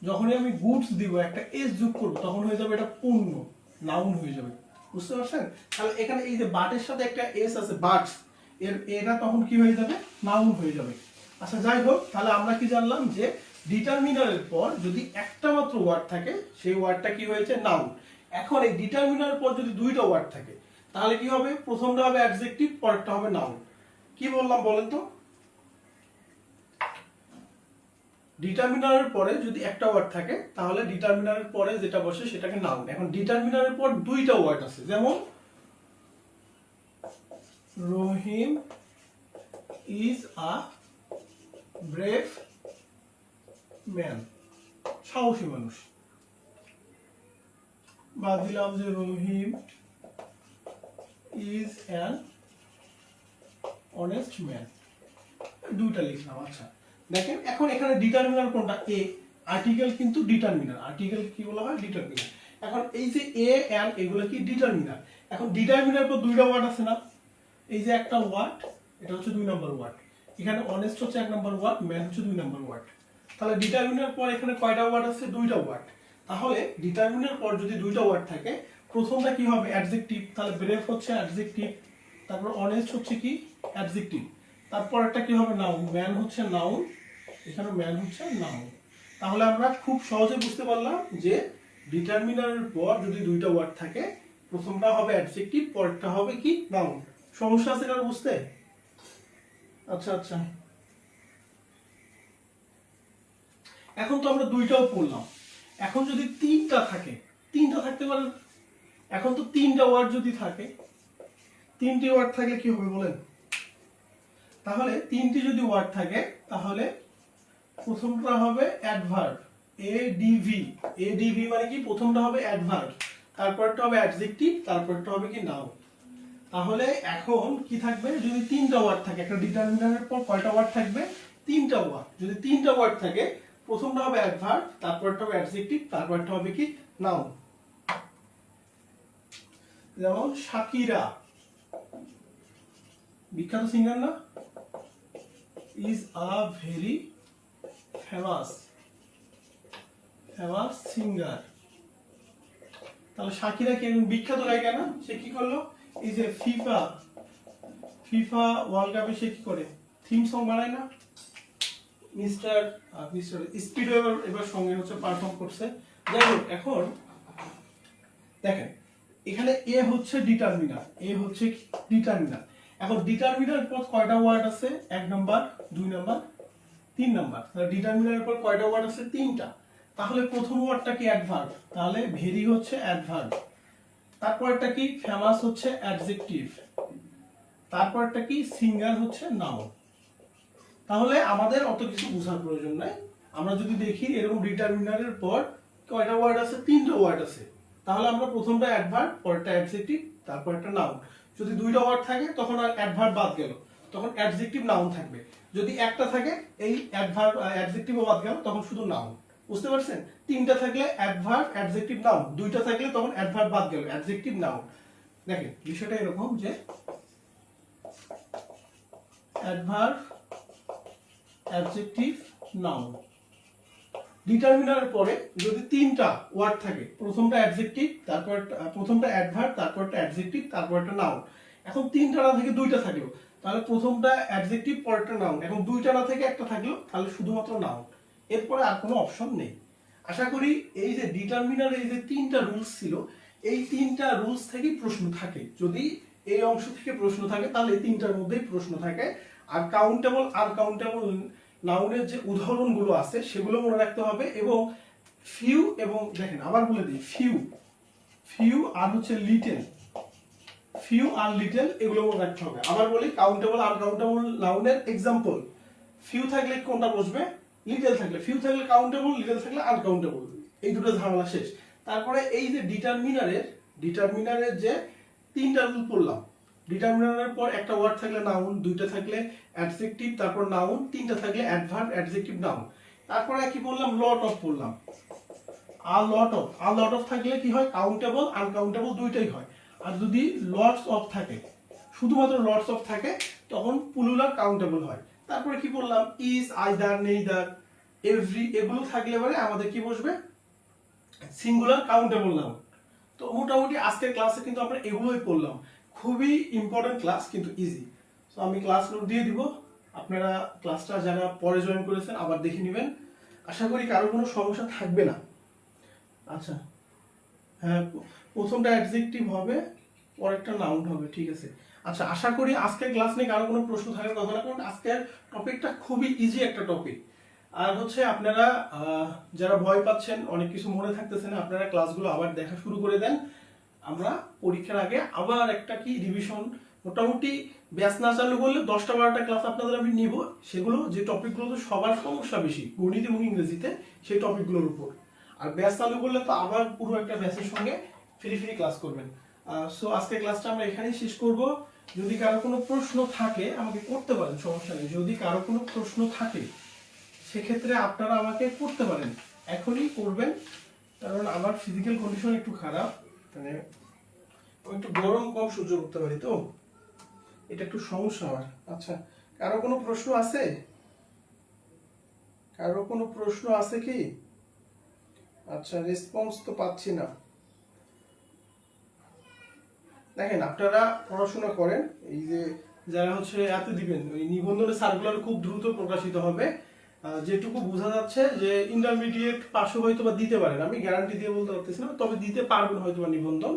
যখনই আমি গুডস দিব একটা এস যোগ করব তখন হয়ে যাবে এটা পূর্ণ, নাউন হয়ে যাবে। বুঝতে পারছেন? তাহলে এখানে এই যে বার্ডের সাথে একটা এস আছে, বার্ডস, এটা তখন কি হয়ে যাবে? নাউন হয়ে যাবে। আচ্ছা যাই হোক, তাহলে আমরা কি জানলাম যে ডিটারমিনারের পর যদি একটা মাত্র ওয়ার্ড থাকে সেই ওয়ার্ডটা কি হয়েছে? নাউন। এখন এই ডিটারমিনারের পর যদি দুইটা ওয়ার্ড থাকে তাহলে কি হবে? প্রথমটা হবে অ্যাডজেক্টিভ, পরেরটা হবে নাউন। কি বললাম বলেন তো? ডিটারমিনারের পরে যদি একটা ওয়ার্ড থাকে তাহলে ডিটারমিনারের পরে যেটা বসে সেটাকে নাউন। এখন ডিটারমিনারের পর দুইটা ওয়ার্ড আছে, যেমন রহিম ইজ আ ব্রেভ ম্যান, সাহসী মানুষ। বা দিলাম যে রহিম ইজ অ্যান অনেস্ট ম্যান, দুইটা লিখলাম। আচ্ছা দেখেন এখন এখানে ডিটারমিনার কোনটা? এ। আর্টিকেল কিন্তু ডিটারমিনার, আর্টিকেল কি বলা হয়? ডিটারমিনার। এখন এই যে এ এন্ড এগুলো কি? ডিটারমিনার। এখন ডিটারমিনার পর দুইটা ওয়ার্ড আছে না? এই যে একটা ওয়ার্ড, এটা হচ্ছে 2 নম্বর ওয়ার্ড। এখানে অনেস্ট হচ্ছে 1 নম্বর ওয়ার্ড, ম্যান হচ্ছে 2 নম্বর ওয়ার্ড। তাহলে ডিটারমিনার পর এখানে কয়টা ওয়ার্ড আছে? দুইটা ওয়ার্ড। তাহলে ডিটারমিনার পর যদি দুইটা ওয়ার্ড থাকে প্রথমটা কি হবে? অ্যাডজেক্টিভ। তাহলে ব্রেভ হচ্ছে অ্যাডজেক্টিভ, তারপর অনেস্ট হচ্ছে কি? অ্যাডজেক্টিভ। তারপর একটা কি হবে? নাউন। ম্যান হচ্ছে নাউন, এখানে ম্যান হচ্ছে নাউন। তাহলে আমরা খুব সহজে বুঝতে পারলাম যে ডিটারমিনারের পর যদি দুইটা ওয়ার্ড থাকে প্রথমটা হবে অ্যাডজেক্টিভ, পরেরটা হবে কি? নাউন। সমস্যা আছে কারো বুঝতে? আচ্ছা আচ্ছা, এখন তো আমরা দুইটাও পড়লাম। এখন যদি তিনটা থাকে, তিনটা থাকতে পারে। এখন তো তিনটা ওয়ার্ড যদি থাকে, তিনটি ওয়ার্ড থাকলে কি হবে বলেন? তাহলে তিনটি যদি ওয়ার্ড থাকে তাহলে প্রথমটা হবে অ্যাডভার্ব, এডিভি। এডিভি মানে কি? প্রথমটা হবে অ্যাডভার্ব, তারপরটা হবে অ্যাডজেক্টিভ, তারপরটা হবে কি? নাউন। তাহলে এখন কি থাকবে? যদি তিনটা ওয়ার্ড থাকে, একটা ডিটারমিনারের পর কয়টা ওয়ার্ড থাকবে? তিনটা ওয়ার্ড। যদি তিনটা ওয়ার্ড থাকে প্রথমটা হবে অ্যাডভার্ব, তারপরটা হবে অ্যাডজেক্টিভ, তারপরটা হবে কি? নাউন। যেমন শাকিরা, বিখ্যাত সিঙ্গার না? Is a very famous singer. তাহলে শাকিরা কি একজন বিখ্যাত গায়িকা না? সে কি করলো? এই যে ফিফা ওয়ার্ল্ড কাপে সে কি করে? থিম সং বানায় না? মিস্টার স্পিড এবার সঙ্গে হচ্ছে পারফর্ম করছে। যাই হোক, এখন দেখেন এখানে এ হচ্ছে ডিটারমিনার, এ হচ্ছে ডিটারমিনার। এখন ডিটারমিনার পর কয়টা ওয়ার্ড আছে? 1 নাম্বার, 2 নাম্বার, 3 নাম্বার। তাহলে ডিটারমিনারের পর কয়টা ওয়ার্ড আছে? 3টা। তাহলে প্রথম ওয়ার্ডটা কি? অ্যাডভার্ব। তাহলে ভেরি হচ্ছে অ্যাডভার্ব। তারপরটা কি? ফেমাস হচ্ছে অ্যাডজেক্টিভ। তারপরটা কি? সিঙ্গার হচ্ছে নাউন। তাহলে আমাদের অত কিছু বোঝার প্রয়োজন নাই। আমরা যদি দেখি এরকম ডিটারমিনারের পর কয়টা ওয়ার্ড আছে? 3টা ওয়ার্ড আছে। তাহলে আমরা প্রথমটা অ্যাডভার্ব, পরেরটা অ্যাডজেক্টিভ, তারপর একটা নাউন। যদি দুইটা ওয়ার্ড থাকে তখন আর অ্যাডভার্ব বাদ গেল, তখন অ্যাডজেক্টিভ নাউন থাকবে। যদি একটা থাকে এই অ্যাডভার্ব অ্যাডজেক্টিভও বাদ গেল, তখন শুধু নাউন। বুঝতে পারছেন? তিনটা থাকলে অ্যাডভার্ব, অ্যাডজেক্টিভ, নাউন, দুইটা থাকলে তখন অ্যাডভার্ব বাদ গেল, অ্যাডজেক্টিভ, নাউন। দেখেন বিষয়টা এরকম যে অ্যাডভার্ব, অ্যাডজেক্টিভ, নাউন, ডিটারমিনারের পরে যদি তিনটা ওয়ার্ড থাকে, প্রথমটা অ্যাডজেক্টিভ, তারপর প্রথমটা অ্যাডভার্ব, তারপরটা অ্যাডজেক্টিভ, তারপরটা নাউন। এখন তিনটা না থেকে দুইটা থাকলো, তাহলে প্রথমটা অ্যাডজেক্টিভ, পরেরটা নাউন। এখন দুইটা না থেকে একটা থাকলো, তাহলে শুধুমাত্র নাউন, এরপরে আর কোনো অপশন নেই। আশা করি এই যে ডিটারমিনার, এই যে তিনটা রুলস ছিল, এই তিনটা রুলস থেকেই প্রশ্ন থাকে। যদি এই অংশ থেকে প্রশ্ন থাকে তাহলে এই তিনটার মধ্যেই প্রশ্ন থাকে। আর কাউন্টেবল, আনকাউন্টেবল নাউনের যে উদাহরণগুলো আছে সেগুলো মনে রাখতে হবে। এবং ফিউ, এবং দেখেন আবার বলে দিই, ফিউ আর হচ্ছে লিটল, ফিউ আর লিটল এগুলো মনে রাখতে হবে। আবার বলি, কাউন্টেবল, আনকাউন্টেবল নাউনের এক্সাম্পল, ফিউ থাকলে কোনটা বসবে? লিটল থাকলে। ফিউ থাকলে কাউন্টেবল, লিটল থাকলে আনকাউন্টেবল, এই দুটো ঝামেলা শেষ। তারপরে এই যে ডিটারমিনারের যে তিনটা রুল পড়লাম, ডিটারমিনারের পর একটা ওয়ার্ড থাকলে নাউন, দুইটা থাকলে অ্যাডজেক্টিভ, তারপর নাউন, তিনটা থাকলে অ্যাডভার্ব, অ্যাডজেক্টিভ, নাউন। তারপরে কি বললাম? লট অফ পড়লাম। আর লট অফ থাকলে কি হয়? কাউন্টেবল, আনকাউন্টেবল দুইটাই হয়। আর যদি লটস অফ থাকে, শুধুমাত্র লটস অফ থাকে, তখন প্লুরাল, কাউন্টেবল হয়। তারপরে কি বললাম? ইজ, আইদার, নেইদার, এভরি, এগুলো থাকলে পরে আমাদের কি বসবে? Singular, countable noun. তো মোটামুটি আজকের ক্লাসে কিন্তু আমরা এগুলোই পড়লাম। খুবই ইম্পর্টেন্ট ক্লাস, কিন্তু ইজি। তো আমি ক্লাস নোট দিয়ে দিব, আপনারা ক্লাসটা যারা পরে জয়েন করেছেন আবার দেখে নেবেন। আশা করি কারো কোনো সমস্যা থাকবে না। আচ্ছা, হ্যাঁ, প্রথমটা অ্যাডজেক্টিভ হবে, পরেরটা নাউন হবে, ঠিক আছে। আচ্ছা, আশা করি আজকের ক্লাস নিয়ে কারো কোনো প্রশ্ন থাকার কথা না, কারণ আজকের টপিকটা খুবই ইজি একটা টপিক। আর হচ্ছে আপনারা যারা ভয় পাচ্ছেন, অনেক কিছু মনে থাকতেছে না, আপনারা ক্লাসগুলো আবার দেখা শুরু করে দেন। আমরা পরীক্ষার আগে আবার একটা কি রিভিশন, মোটামুটি ব্যাচ না চালু করলে 10টা-12টা ক্লাস আপনাদের আমি নিব, সেগুলো যে টপিকগুলো সবার সমস্যা বেশি গণিত এবং ইংরেজিতে, সেই টপিকগুলোর উপর। আর ব্যাচ চালু করলে তো আবার পুরো একটা ব্যাচের সঙ্গে ফ্রি ক্লাস করবেন। সো আজকে ক্লাসটা আমরা এখানেই শেষ করব। যদি কারো কোনো প্রশ্ন থাকে আমাকে করতে পারেন, সমস্যা নেই। যদি কারো কোনো প্রশ্ন থাকে সেক্ষেত্রে আপনারা আমাকে করতে পারেন, এখনই করবেন, কারণ আমার ফিজিক্যাল কন্ডিশন একটু খারাপ, মানে একটু গরম কম সহ্য করতে পারি, তো এটা একটু সমস্যা আমার। আচ্ছা, কারো কোনো প্রশ্ন আছে? কারো কোনো প্রশ্ন আছে কি? আচ্ছা, রেসপন্স তো পাচ্ছি না। দেখেন, আপনারা পড়াশোনা করেন, এই যে যারা হচ্ছে এত দিবেন, ওই নিবন্ধনের সার্কুলার খুব দ্রুত প্রকাশিত হবে। যেটুকু বোঝা যাচ্ছে যে ইন্টারমিডিয়েট পাশও হয়তো বা দিতে পারেন, আমি গ্যারান্টি দিয়ে বলতে পারতেছি না, তবে দিতে পারবেন হয়তো বা নিবন্ধন,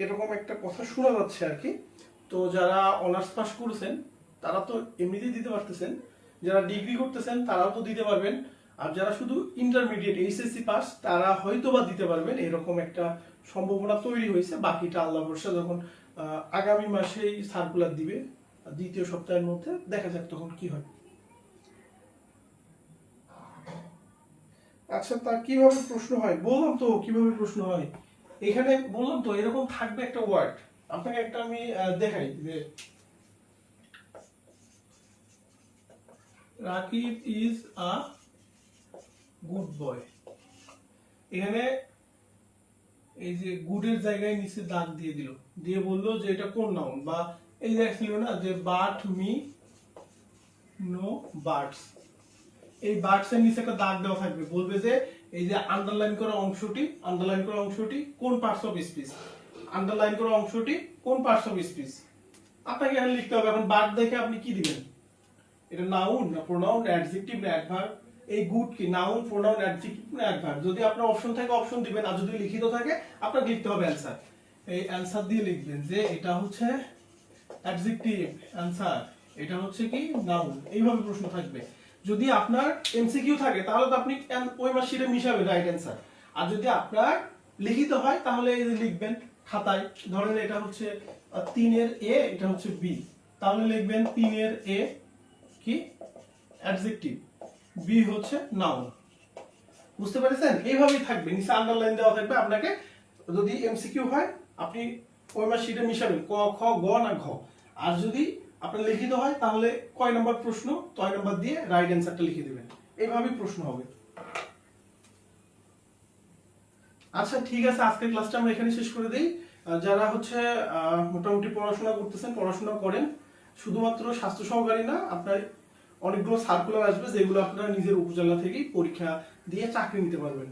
এরকম একটা কথা শোনা যাচ্ছে আর কি। তো যারা অনার্স পাস করছেন তারা তো এমনিতেই দিতে পারতেছেন, যারা ডিগ্রি করতেছেন তারাও তো দিতে পারবেন, আর যারা শুধু ইন্টারমিডিয়েট এইচএসসি পাস তারা হয়তো বা দিতে পারবেন, এরকম একটা সম্ভাবনা তৈরি হয়েছে। বাকিটা আল্লাহ ভরসা, যখন আগামী মাসেই সার্কুলার দিবে, দ্বিতীয় সপ্তাহের মধ্যে, দেখা যাক তখন কি হয়। আচ্ছা, তা কিভাবে প্রশ্ন হয়? বললাম তো কিভাবে প্রশ্ন হয়। এখানে বললাম তো এরকম থাকবে একটা ওয়ার্ড, আপনাকে একটা আমি দেখাই যে Rakib is a good boy. এখানে এই যে গুডের জায়গায় নিচে দাগ দিয়ে দিল, দিয়ে বললো যে এটা কোন নাউন, বা এই যে ছিল না যে বাট মি নো বার্ডস, এই বার্ডস এর নিচে একটা দাগ দেওয়া থাকবে, বলবে যে এই যে আন্ডারলাইন করা অংশটি কোন পার্টস অফ স্পিচ, আন্ডারলাইন করা অংশটি কোন পার্টস অফ স্পিচ, আপনাকে এখানে লিখতে হবে। এখন বার্ড দেখে আপনি কি দিবেন? এটা নাউন না প্রোনাউন, অ্যাডজেক্টিভ না অ্যাডভার্ব? এই গুড কি নাউন, প্রোনাউন, অ্যাডজেক্টিভ না অ্যাডভার্ব? যদি আপনার অপশন থাকে অপশন দিবেন, আর যদি লিখিত থাকে আপনাকে লিখতে হবে অ্যানসার। এই অ্যানসার দিয়ে লিখবেন যে এটা হচ্ছে অ্যাডজেক্টিভ, অ্যানসার এটা হচ্ছে কি নাউন, এইভাবে প্রশ্ন থাকবে। যদি আপনার এমসিকিউ থাকে তাহলে তো আপনি ওই মার্কশিটে মিশাবেন রাইট অ্যানসার। আর যদি আপনার লিখিত হয় তাহলে এই যে লিখবেন খাতায়, ধরেন এটা হচ্ছে 3-এর এ, এটা হচ্ছে বি, তাহলে লিখবেন 3-এর এ কি অ্যাডজেক্টিভ, বি হচ্ছে নাউন। বুঝতে পেরেছেন? এইভাবেই থাকবে, নিচে আন্ডারলাইন দেওয়া থাকবে। আপনাকে যদি এমসিকিউ হয় আপনি ওই মার্কশিটে মিশাবেন ক, খ, গ না ঘ। আর যদি আপনার লিখিত হয় তাহলে কয় নম্বর প্রশ্ন, তয় নম্বর দিয়ে রাইট অ্যান্সারটা লিখে দেবেন। এইভাবেই প্রশ্ন হবে। আচ্ছা ঠিক আছে, আজকের ক্লাসটা আমরা এখানে শেষ করে দিই। যারা হচ্ছে মোটামুটি পড়াশোনা করতেছেন পড়াশোনা করেন, শুধুমাত্র স্বাস্থ্য সহকারী না, আপনার অনেকগুলো সার্কুলার আসবে যেগুলো আপনারা নিজের উপজেলা থেকেই পরীক্ষা দিয়ে চাকরি নিতে পারবেন।